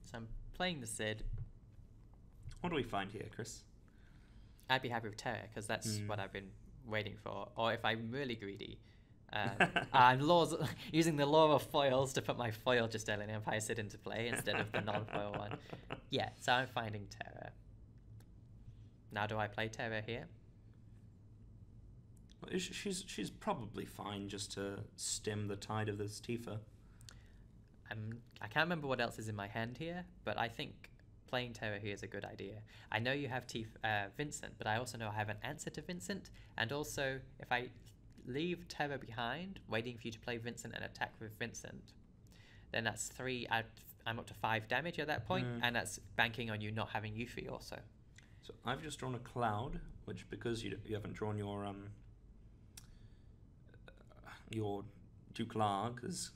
So I'm playing the Sid. What do we find here, Chris? I'd be happy with Terror, because that's what I've been waiting for. Or if I'm really greedy, I'm using the law of foils to put my foil Justelian Empire Sid into play instead of the non-foil one. Yeah, so I'm finding Terror. Now do I play Terror here? Well, she's probably fine just to stem the tide of this Tifa. I can't remember what else is in my hand here, but I think playing Terror here is a good idea. I know you have Vincent, but I also know I have an answer to Vincent, and also if I leave Terror behind, waiting for you to play Vincent and attack with Vincent, then that's 3. I'm up to 5 damage at that point, and that's banking on you not having Yuffie also. So I've just drawn a Cloud, which, because you haven't drawn your Duke Larg, there's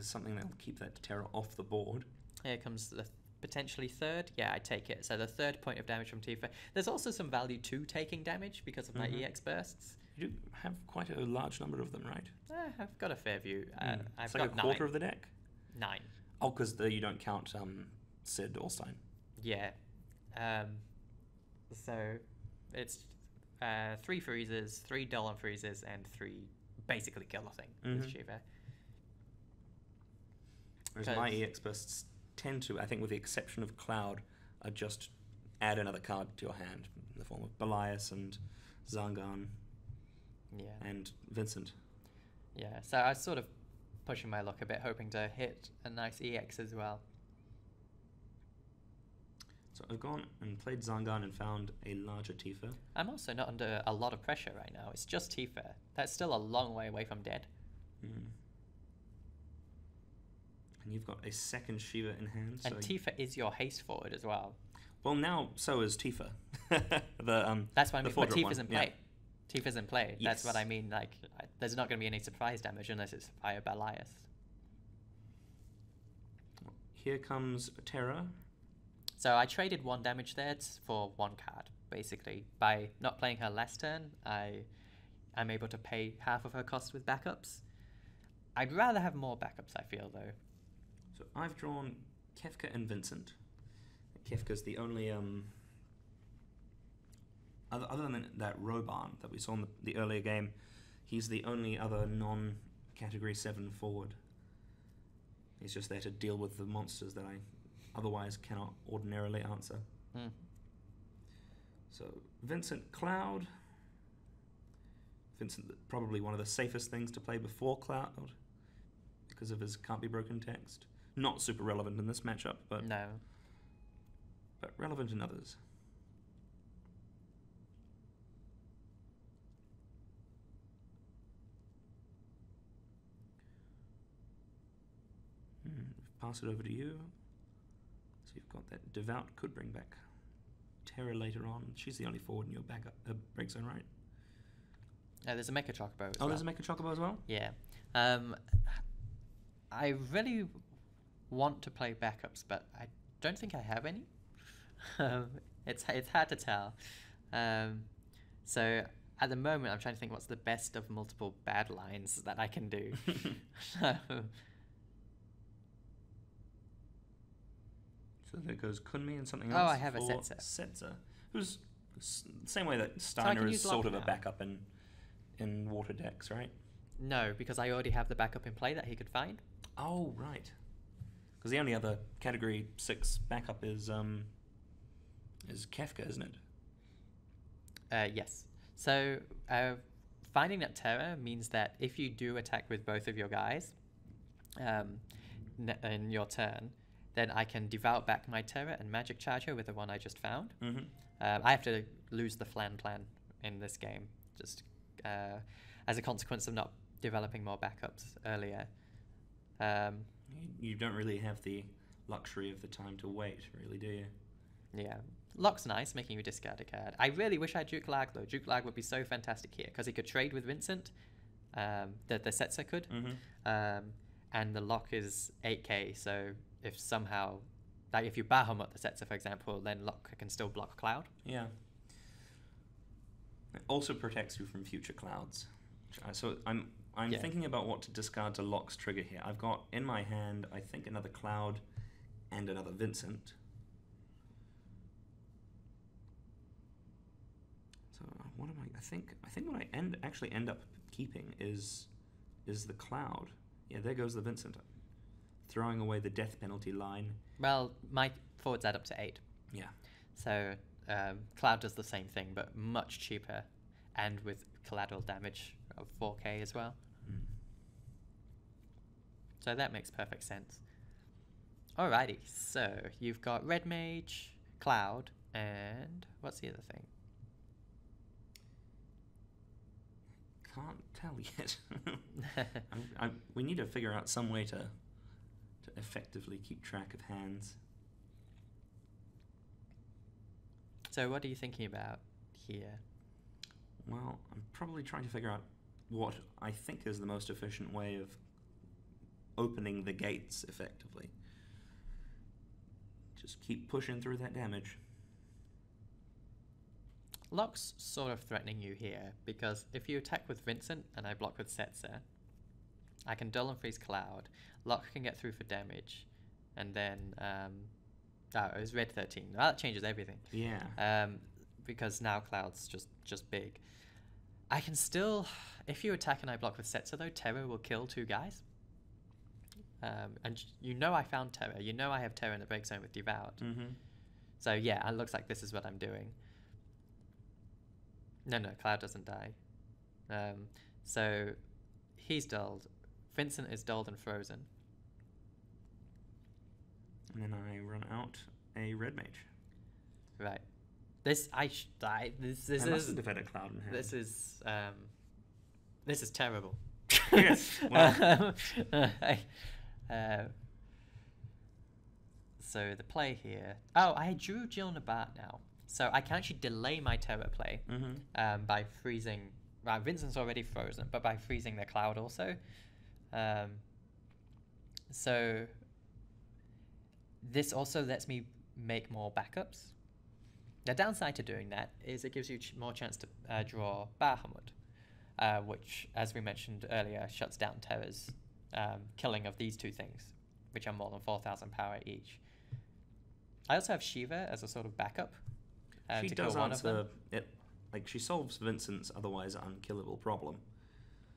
something that'll keep that Terror off the board. Here comes the potentially 3rd. Yeah, I take it. So the 3rd point of damage from Tifa. There's also some value to taking damage because of my EX bursts. You do have quite a large number of them, right? I've got a fair view. I've like got a quarter 9. of the deck? 9. Oh, because you don't count Sid Aulstyne. Yeah. So it's 3 freezes, 3 Dolan freezes, and 3 basically kill nothing with Shiva. Whereas my EX bursts tend to, I think with the exception of Cloud, are just add another card to your hand in the form of Belias and Zangan and Vincent. Yeah, so I was sort of pushing my luck a bit, hoping to hit a nice EX as well. So I've gone and played Zangan and found a larger Tifa. I'm also not under a lot of pressure right now. It's just Tifa. That's still a long way away from dead. And you've got a second Shiva in hand. And Tifa is your haste forward as well. Well, now so is Tifa. That's what I mean. But Tifa's in play. Yeah. Tifa's in play. That's Yes. what I mean. Like, there's not going to be any surprise damage unless it's via Belias. Here comes Terra. So I traded 1 damage there for 1 card, basically. By not playing her last turn, I'm able to pay half of her cost with backups. I'd rather have more backups, I feel, though. So I've drawn Kefka and Vincent. Kefka's the only other than that Roban that we saw in the earlier game, he's the only other non-category 7 forward. He's just there to deal with the monsters that I otherwise cannot ordinarily answer. So Vincent Cloud. Vincent, probably one of the safest things to play before Cloud because of his can't be broken text. Not super relevant in this matchup, but No. But relevant in others. Pass it over to you. So you've got that Devout could bring back Terra later on. She's the only forward in your backup break zone, right? There's a Mecha Chocobo as well. Oh, there's a Mecha Chocobo as well? Yeah. I really want to play backups, but I don't think I have any. It's hard to tell. So at the moment, I'm trying to think what's the best of multiple bad lines that I can do. So there goes Kunmi and something Oh, else. I have a for Setzer. Setzer, who's the same way that I Steiner can is use sort Lock of a now. backup in water decks, right? No, because I already have the backup in play that he could find. Oh, right. Because the only other category 6 backup is Kefka, isn't it? Yes. So finding that Terra means that if you do attack with both of your guys in your turn, then I can devout back my Terra and Magic Charge her with the one I just found. Mm-hmm. I have to lose the Flan plan in this game, just as a consequence of not developing more backups earlier. You don't really have the luxury of the time to wait, really, do you? Yeah. Lock's nice, making you discard a card. I really wish I had Duke Lag, though. Duke Lag would be so fantastic here, because he could trade with Vincent. The Setzer could. Mm-hmm. And the lock is 8k, so if somehow, like if you Bahamut the Setzer, for example, then lock can still block Cloud. Yeah. It also protects you from future clouds. So I'm thinking about what to discard to Lock's trigger here. I've got in my hand, I think, another Cloud and another Vincent. So what am I? I think what I actually end up keeping is the Cloud. Yeah, there goes the Vincent. Throwing away the death penalty line. Well, my forwards add up to 8. Yeah. So Cloud does the same thing, but much cheaper, and with collateral damage of 4k as well. Mm. So that makes perfect sense. Alrighty, so you've got Red Mage, Cloud, and what's the other thing? Can't tell yet. We need to figure out some way to effectively keep track of hands. So what are you thinking about here? Well, I'm probably trying to figure out what I think is the most efficient way of opening the gates effectively. Just keep pushing through that damage. Lock's sort of threatening you here, because if you attack with Vincent and I block with Setzer, I can Dull and Freeze Cloud. Lock can get through for damage, and then it was red 13. That changes everything. Yeah. Because now Cloud's just big. I can still, if you attack and I block with Setzer though, Terra will kill 2 guys. And you know I found Terra. You know I have Terra in the break zone with Devout. Mm-hmm. So yeah, it looks like this is what I'm doing. No, Cloud doesn't die. So he's dulled. Vincent is dulled and frozen. And then I run out a Red Mage. Right. This I must have had a Cloud in hand. This is terrible. Yes. Well. So the play here... Oh, I drew Jill Nabat now. So I can actually delay my Terra play by freezing... Well, Vincent's already frozen, but by freezing the Cloud also. So this also lets me make more backups. The downside to doing that is it gives you more chance to draw Bahamut, which, as we mentioned earlier, shuts down Terra's killing of these two things, which are more than 4,000 power each. I also have Shiva as a sort of backup. She to does kill one of them. answer it. Like, she solves Vincent's otherwise unkillable problem.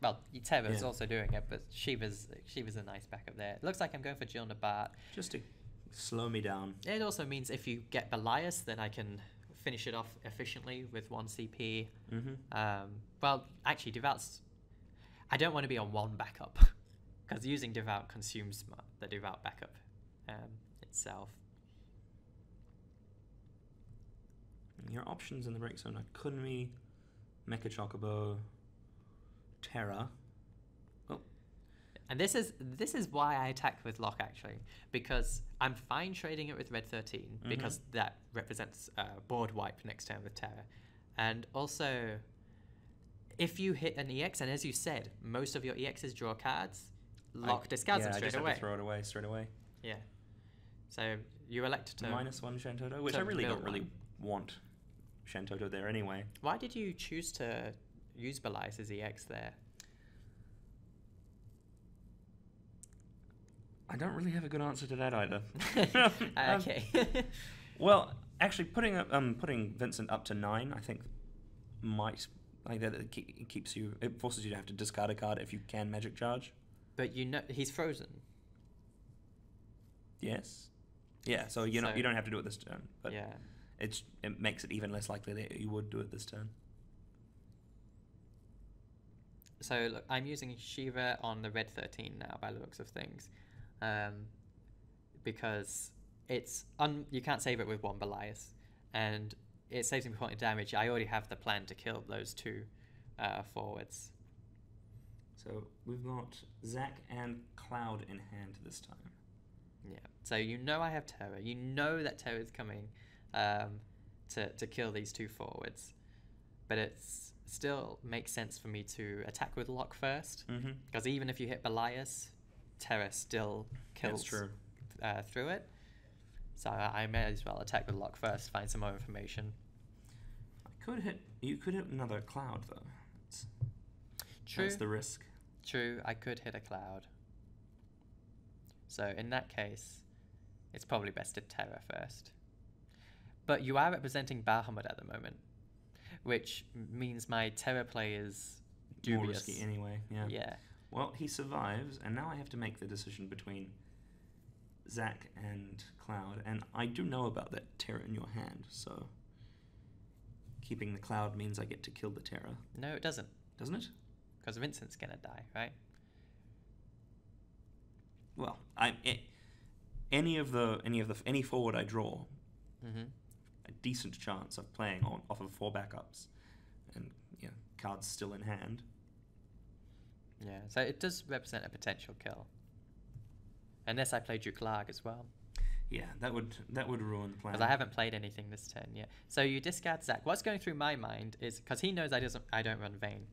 Well, Terra's also doing it, but Shiva's a nice backup there. It looks like I'm going for Jill Nabat. Just to slow me down. It also means if you get Belias, then I can finish it off efficiently with 1 CP. Well, actually, Devout's... I don't want to be on 1 backup, because using Devout consumes the Devout backup itself. Your options in the break zone are Kunmi, Mecha Chocobo, Terra. Oh. And this is why I attack with Lock, actually, because I'm fine trading it with Red 13 because that represents board wipe next turn with Terra. And also, if you hit an EX, and as you said, most of your EXs draw cards, Lock discards them straight away. Have to throw it away straight away. Yeah. So you elect to... -1 Shantoto, which I really don't really want Shantoto there anyway. Why did you choose to use Belias as EX there? I don't really have a good answer to that either. Okay. Well, actually, putting Vincent up to 9, I think it keeps you. It forces you to have to discard a card if you can Magic Charge. But you know he's frozen. Yes. Yeah. So you don't have to do it this turn. But yeah. It makes it even less likely that you would do it this turn. So look, I'm using Shiva on the Red 13 now by the looks of things, because you can't save it with 1 Belias, and it saves me point of damage. I already have the plan to kill those 2 forwards. So we've got Zach and Cloud in hand this time. Yeah. So you know I have Terra. You know that Terra is coming to kill these 2 forwards, but it still makes sense for me to attack with Lock first, because even if you hit Belias, Terra still kills through it. So I may as well attack with Lock first, find some more information. You could hit another Cloud though. True. That's the risk. True, I could hit a Cloud. So in that case, it's probably best to Terra first. But you are representing Bahamut at the moment, which means my Terra play is dubious. More risky anyway, yeah. Yeah. Well, he survives, and now I have to make the decision between Zach and Cloud, and I do know about that Terra in your hand, so keeping the Cloud means I get to kill the Terra. No, it doesn't. Doesn't it? Because Vincent's gonna die, right? Well, any forward I draw, a decent chance of playing off of 4 backups, and cards still in hand. Yeah, so it does represent a potential kill. Unless I play Duke Larg as well. Yeah, that would ruin the plan. Because I haven't played anything this turn yet. So you discard Zach. What's going through my mind is, because he knows I don't run Vayne,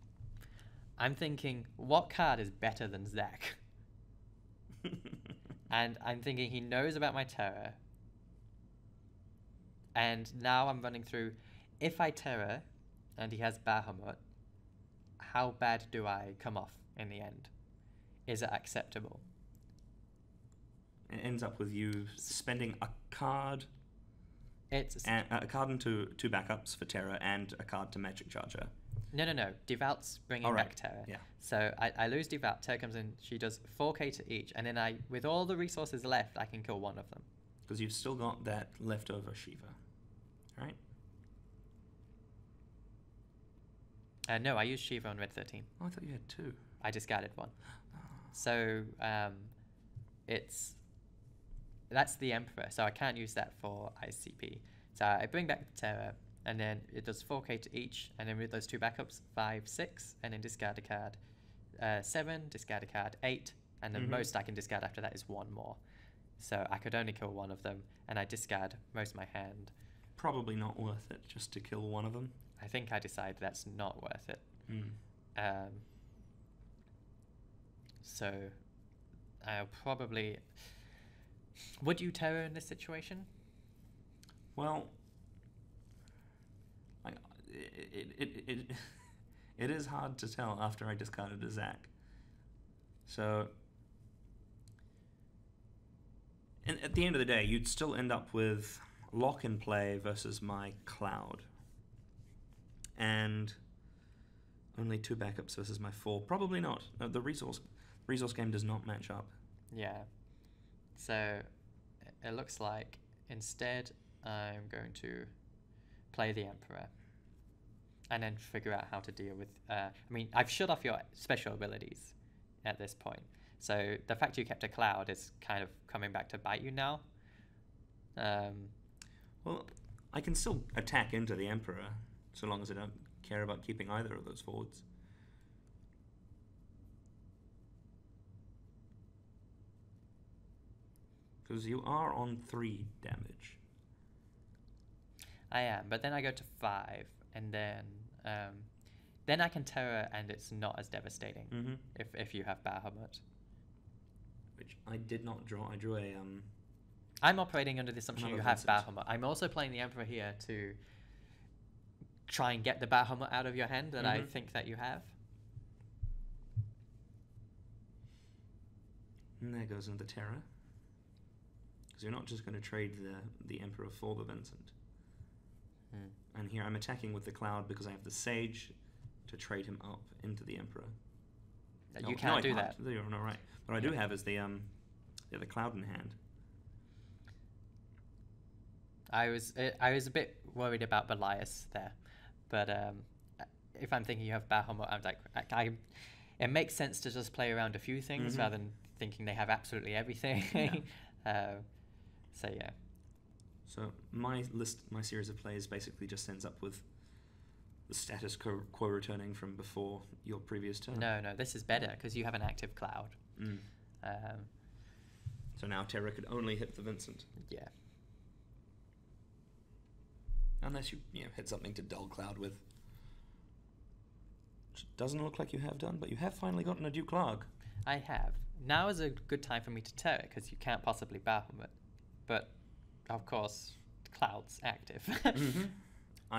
I'm thinking, what card is better than Zach? And I'm thinking he knows about my Terra. And now I'm running through, if I Terra and he has Bahamut, how bad do I come off in the end? Is it acceptable? It ends up with you spending a card, a card into 2 backups for Terra and a card to Magic Charger. No. Devout's bringing back Terra. Yeah. So I lose Devout. Terra comes in. She does 4k to each, and then with all the resources left, I can kill one of them. Because you've still got that leftover Shiva, right? No, I used Shiva on Red 13. Oh, I thought you had 2. I discarded 1. So that's the Emperor, so I can't use that for ICP. So I bring back the Terra, and then it does 4k to each, and then with those 2 backups, 5, 6, and then discard a card 7, discard a card 8, and the most I can discard after that is 1 more. So I could only kill one of them, and I discard most of my hand. Probably not worth it just to kill one of them. I think I decided that's not worth it. So I'll probably... Would you terror in this situation? Well, it is hard to tell after I discarded a Zac. So, and at the end of the day, you'd still end up with lock in play versus my Cloud. And only 2 backups versus my 4. Probably not. No, the resource game does not match up. Yeah. So it looks like instead I'm going to play the Emperor and then figure out how to deal with... I mean, I've shut off your special abilities at this point. So the fact you kept a Cloud is kind of coming back to bite you now. Well, I can still attack into the Emperor so long as I don't care about keeping either of those forwards. Because you are on 3 damage. I am, but then I go to 5, and then I can terror, and it's not as devastating if you have Bahamut. Which I did not draw. I drew a... I'm operating under the assumption you have Vincent. Bahamut. I'm also playing the Emperor here to try and get the Bahamut out of your hand that I think that you have. And there goes into Terror. Because you're not just going to trade the Emperor for the Vincent. And here I'm attacking with the Cloud because I have the Sage to trade him up into the Emperor. You can't do that. You're not right. What I do have is the Cloud in hand. I was a bit worried about Belias there, but if I'm thinking you have Bahamut, I'm like, it makes sense to just play around a few things rather than thinking they have absolutely everything. Yeah. So yeah. So my series of plays basically just ends up with the status quo returning from before your previous turn. No, this is better because you have an active Cloud. So now Terra could only hit the Vincent. Yeah. Unless you hit something to dull Cloud with. Which doesn't look like you have done, but you have finally gotten a Duke Clark. I have. Now is a good time for me to terror because you can't possibly Bahamut. But, of course, Cloud's active.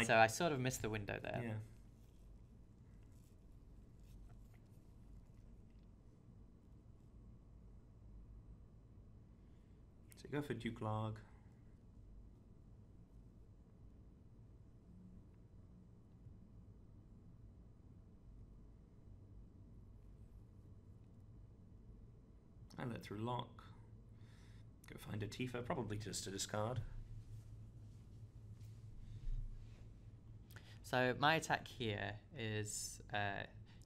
So I sort of missed the window there. Yeah. So you go for Duke Larg. I let through lock. Go find a Tifa, probably just to discard. So my attack here is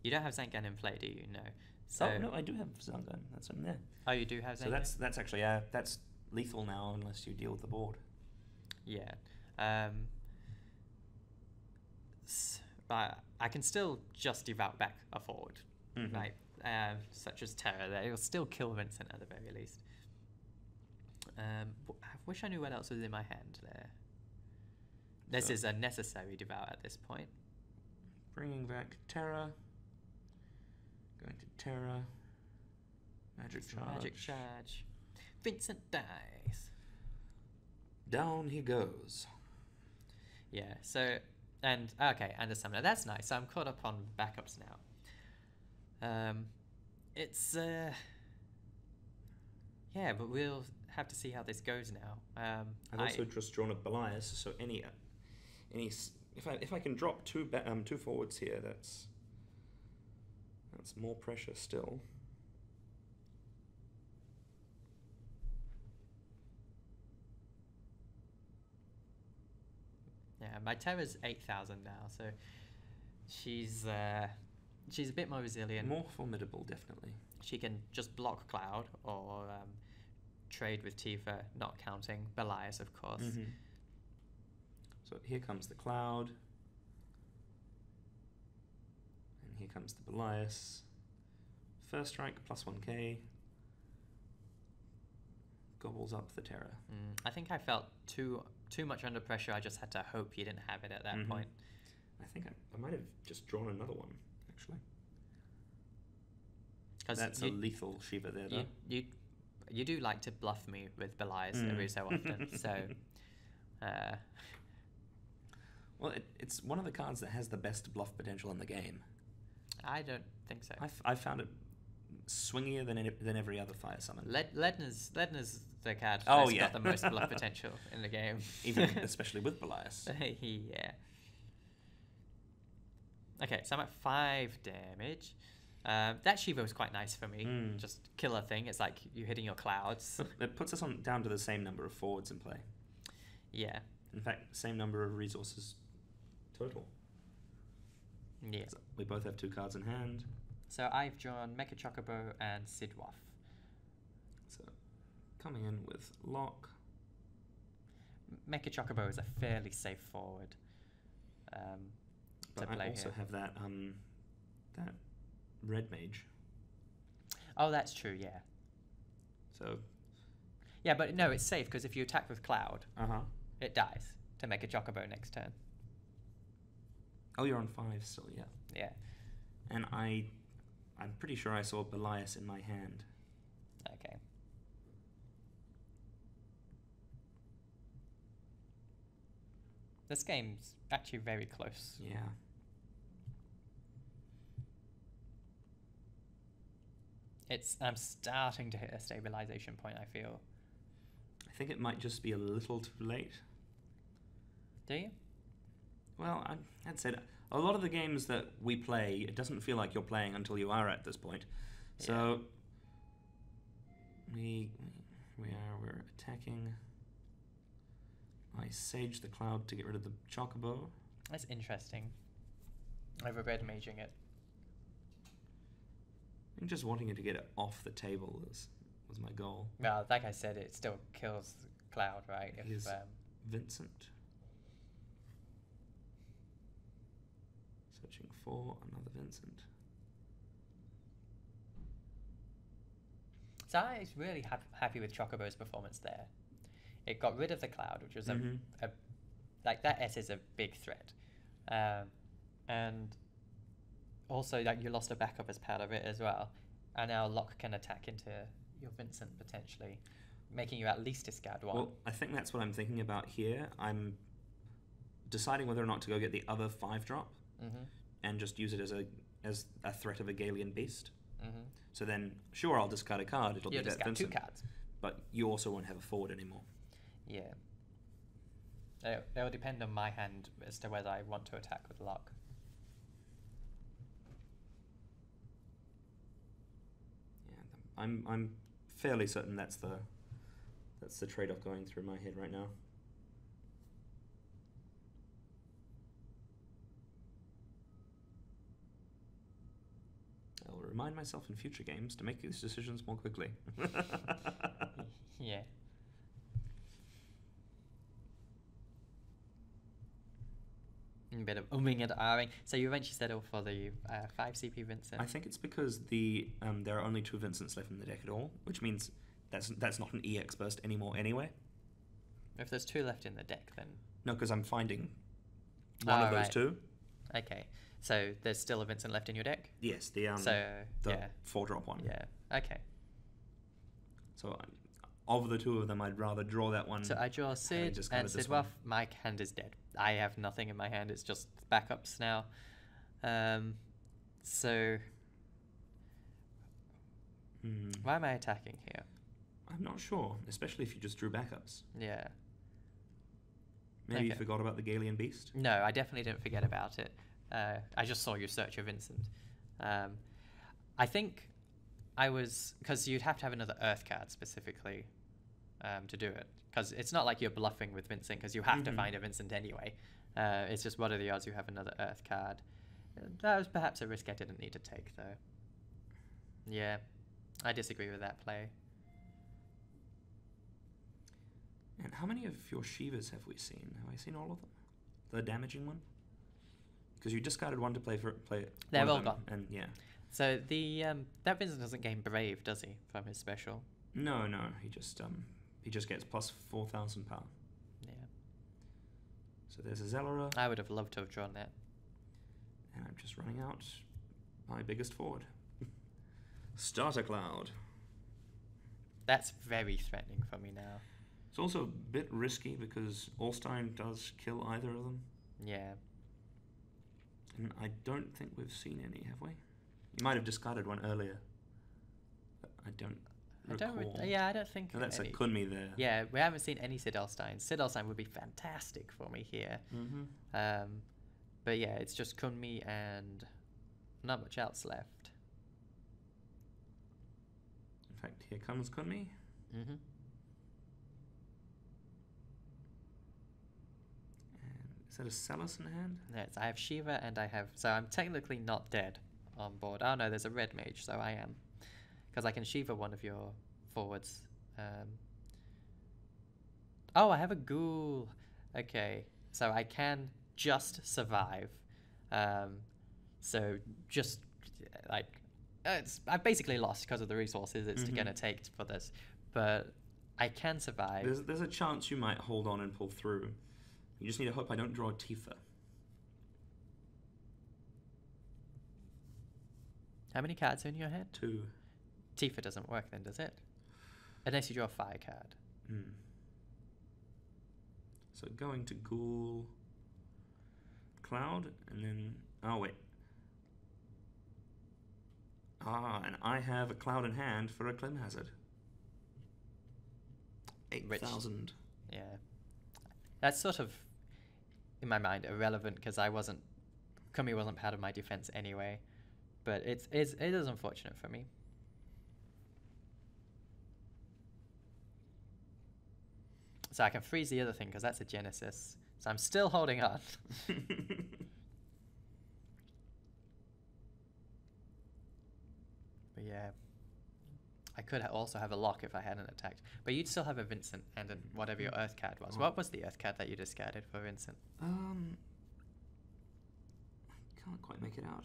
you don't have Zangan in play, do you? No. So oh no, I do have Zangan. That's in there. Oh, you do have Zangan. So that's actually that's lethal now unless you deal with the board. Yeah. But I can still just devout back a forward, right? Such as Terror. They will still kill Vincent at the very least. I wish I knew what else was in my hand there. This is a necessary devour at this point. Bringing back Terra. Going to Terra. Magic charge. Magic charge. Vincent dies. Down he goes. Yeah, so... And, okay, and a summoner. That's nice. So I'm caught up on backups now. It's... Yeah, but we'll have to see how this goes now. I've also just drawn a Belias, so if I can drop two forwards here, that's more pressure still. Yeah, my Terra's 8,000 now, so she's a bit more resilient. More formidable, definitely. She can just block Cloud or trade with Tifa, not counting Belias, of course. So here comes the Cloud. And here comes the Belias. First strike, plus 1k. gobbles up the terror. I think I felt too much under pressure. I just had to hope you didn't have it at that point. I think I might have just drawn another one, actually. That's a lethal Shiva there, though. You do like to bluff me with Belias every so often, so... Well, it's one of the cards that has the best bluff potential in the game. I don't think so. I found it swingier than every other fire summon. Ledner's the card that's got the most bluff potential in the game. Even especially with Belias. Yeah. Okay, so I'm at 5 damage. That Shiva was quite nice for me. Just killer thing. It's like you hitting your clouds. It puts us down to the same number of forwards in play. Yeah. In fact, same number of resources total. Yeah. So we both have 2 cards in hand. So I've drawn Mecha Chocobo and Sidwaf. So coming in with Lock. Mecha Chocobo is a fairly safe forward. But I also have that red mage. Oh, that's true. Yeah. So. Yeah, but no, it's safe because if you attack with Cloud, it dies to make a Chocobo next turn. Oh, you're on 5 still, yeah. Yeah. And I'm pretty sure I saw Belias in my hand. Okay. This game's actually very close. Yeah. I'm starting to hit a stabilization point, I feel. I think it might just be a little too late. Do you? Well, I'd say a lot of the games that we play, it doesn't feel like you're playing until you are at this point. Yeah. So we're attacking. I Sage the Cloud to get rid of the Chocobo. That's interesting. Over red maging it. I'm just wanting it to get it off the table was my goal. Well, like I said, it still kills Cloud, right? If Vincent. Searching for another Vincent. So I was really happy with Chocobo's performance there. It got rid of the Cloud, which was like that S is a big threat, and also like you lost a backup as part of it as well, and now Locke can attack into your Vincent potentially, making you at least discard 1. Well, I think that's what I'm thinking about here. I'm deciding whether or not to go get the other 5-drop and just use it as a threat of a Galian Beast. So then, sure, I'll discard a card. It'll be that Vincent. 2 cards. But you also won't have a forward anymore. Yeah. It will depend on my hand as to whether I want to attack with Locke. Yeah, I'm fairly certain that's the trade-off going through my head right now. I'll remind myself in future games to make these decisions more quickly. Yeah. A bit of umming and ahhing. So you eventually settle for the 5 CP Vincent. I think it's because there are only 2 Vincents left in the deck at all, which means that's not an EX burst anymore anyway. If there's 2 left in the deck, then... No, because I'm finding one of those 2. Okay, so there's still a Vincent left in your deck? Yes, the 4-drop one. Yeah, okay. So of the 2 of them, I'd rather draw that one. So I draw Sid and Sidwaf. My hand is dead. I have nothing in my hand. It's just backups now. So why am I attacking here? I'm not sure, especially if you just drew backups. Yeah. Maybe you forgot about the Galian Beast? No, I definitely didn't forget about it. I just saw you search your Vincent. I think I was... Because you'd have to have another Earth card specifically to do it. Because it's not like you're bluffing with Vincent, because you have to find a Vincent anyway. It's just what are the odds you have another Earth card. That was perhaps a risk I didn't need to take, though. Yeah, I disagree with that play. And how many of your Shivas have we seen? Have I seen all of them? The damaging one? Because you discarded one to play. They're all gone. And yeah. So the that Vincent doesn't gain Brave, does he, from his special? No, he just he just gets plus 4,000 power. Yeah. So there's a Zellerer. I would have loved to have drawn that. And I'm just running out my biggest forward. Starter Cloud. That's very threatening for me now. It's also a bit risky because Aulstyne does kill either of them. Yeah. And I don't think we've seen any, have we? You might have discarded one earlier. But I don't recall. I don't think. No, that's any. a Kunmi there. Yeah, we haven't seen any Sid Aulstyne. Sid Aulstyne would be fantastic for me here. Mm-hmm. But yeah, it's just Kunmi and not much else left. In fact, here comes Kunmi. Mm-hmm. Is that a Salus in hand? Yes, I have Shiva and I have... So I'm technically not dead on board. Oh no, there's a red mage, so I am. Because I can Shiva one of your forwards. Oh, I have a ghoul. Okay, so I can just survive. So just like... I've basically lost because of the resources it's going to take for this. But I can survive. There's a chance you might hold on and pull through. You just need to hope I don't draw a Tifa. How many cards are in your hand? 2. Tifa doesn't work then, does it? Unless you draw a fire card. So going to Ghoul, Cloud, and then... Oh, wait. And I have a Cloud in hand for a Clim Hazard. 8,000. Yeah. That's sort of, in my mind, irrelevant because Kumi wasn't part of my defense anyway. But it is unfortunate for me. So I can freeze the other thing because that's a Genesis. So I'm still holding on. But yeah. I could also have a lock if I hadn't attacked. But you'd still have a Vincent and whatever your Earth card was. What was the Earth card that you discarded for Vincent? I can't quite make it out.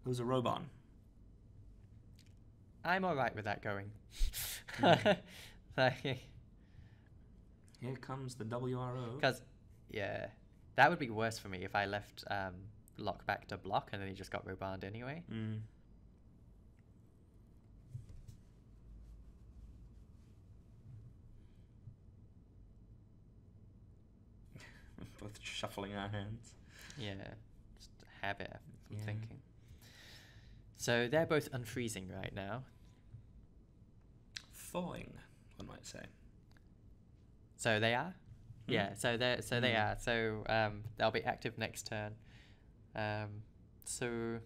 It was a Roban. I'm alright with that going. Here comes the WRO. Because, yeah, that would be worse for me if I left lock back to block and then he just got Robaned anyway. Both shuffling our hands. Yeah, just a habit from thinking. So they're both unfreezing right now. Thawing, one might say. So they are? Yeah, so they are. So they'll be active next turn. So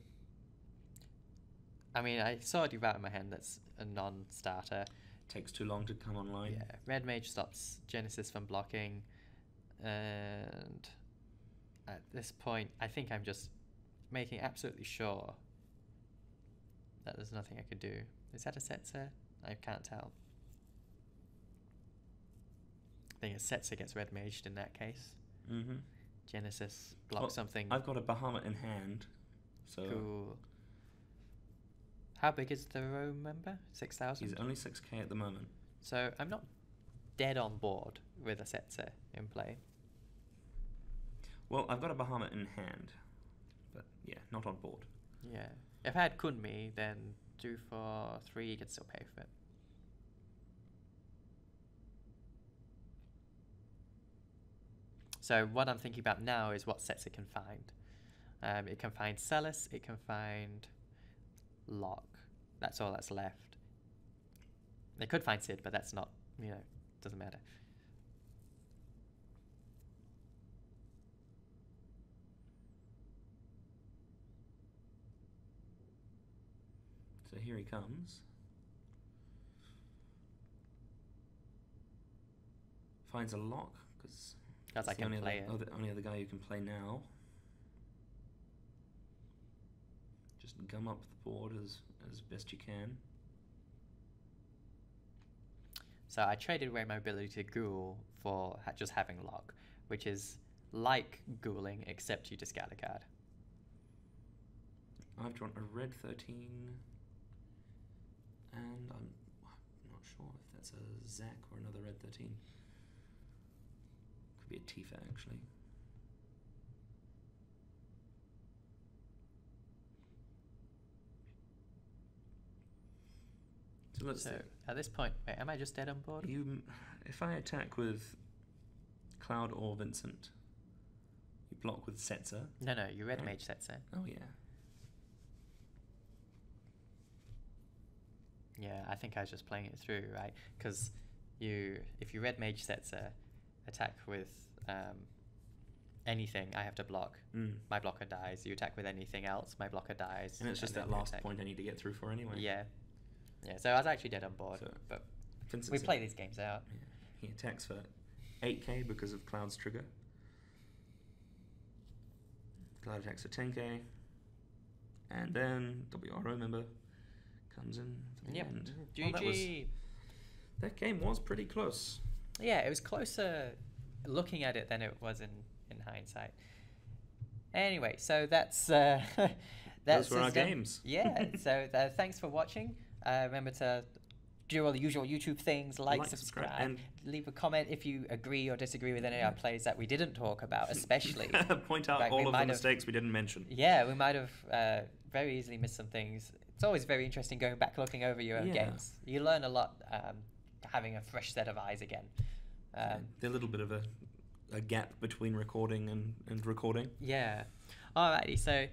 I mean, I saw a Devout in my hand that's a non-starter. Takes too long to come online. Yeah, Red Mage stops Genesis from blocking. And at this point, I think I'm just making absolutely sure that there's nothing I could do. Is that a Setzer? I can't tell. I think a Setzer gets red maged in that case. Genesis blocks something. I've got a Bahamut in hand, so... Cool. How big is the row member? 6,000? He's only 6k at the moment. So I'm not dead on board with a Setzer in play. Well, I've got a Bahamut in hand, but yeah, not on board. Yeah. If I had Kunmi, then 2 for 3, you could still pay for it. So what I'm thinking about now is what sets it can find. It can find Celis, it can find Lock. That's all that's left. They could find Sid, but that's not, doesn't matter. So here he comes. Finds a Lock, because I can play it. The only other guy you can play now. Just gum up the board as best you can. So I traded away my ability to ghoul for just having Lock, which is like ghouling, except you discard a card. I've drawn a red 13, and I'm not sure if that's a Zac or another red 13. Could be a Tifa, actually. So at this point, wait, am I just dead on board? If I attack with Cloud or Vincent, you block with Setzer. No, you red mage Setzer. Oh yeah. Yeah, I think I was just playing it through, right? Because if you red mage Setzer, attack with anything, I have to block. My blocker dies. You attack with anything else, my blocker dies. And it's just that last point I need to get through for anyway. Yeah. Yeah, so I was actually dead on board, but we play these games out. Yeah. He attacks for 8k because of Cloud's trigger. Cloud attacks for 10k. And then WRO member comes in for the end. GG! That game was pretty close. Yeah, it was closer looking at it than it was in hindsight. Anyway, so that's those were our games. Yeah, so thanks for watching. Remember to do all the usual YouTube things, like subscribe, and leave a comment if you agree or disagree with any of our plays that we didn't talk about, especially. Point out all of the mistakes we didn't mention. Yeah, we might have very easily missed some things. It's always very interesting going back, looking over your own games. You learn a lot having a fresh set of eyes again. There's a little bit of a gap between recording and recording. Yeah. Alrighty, so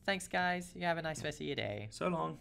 thanks guys. You have a nice rest of your day. So long.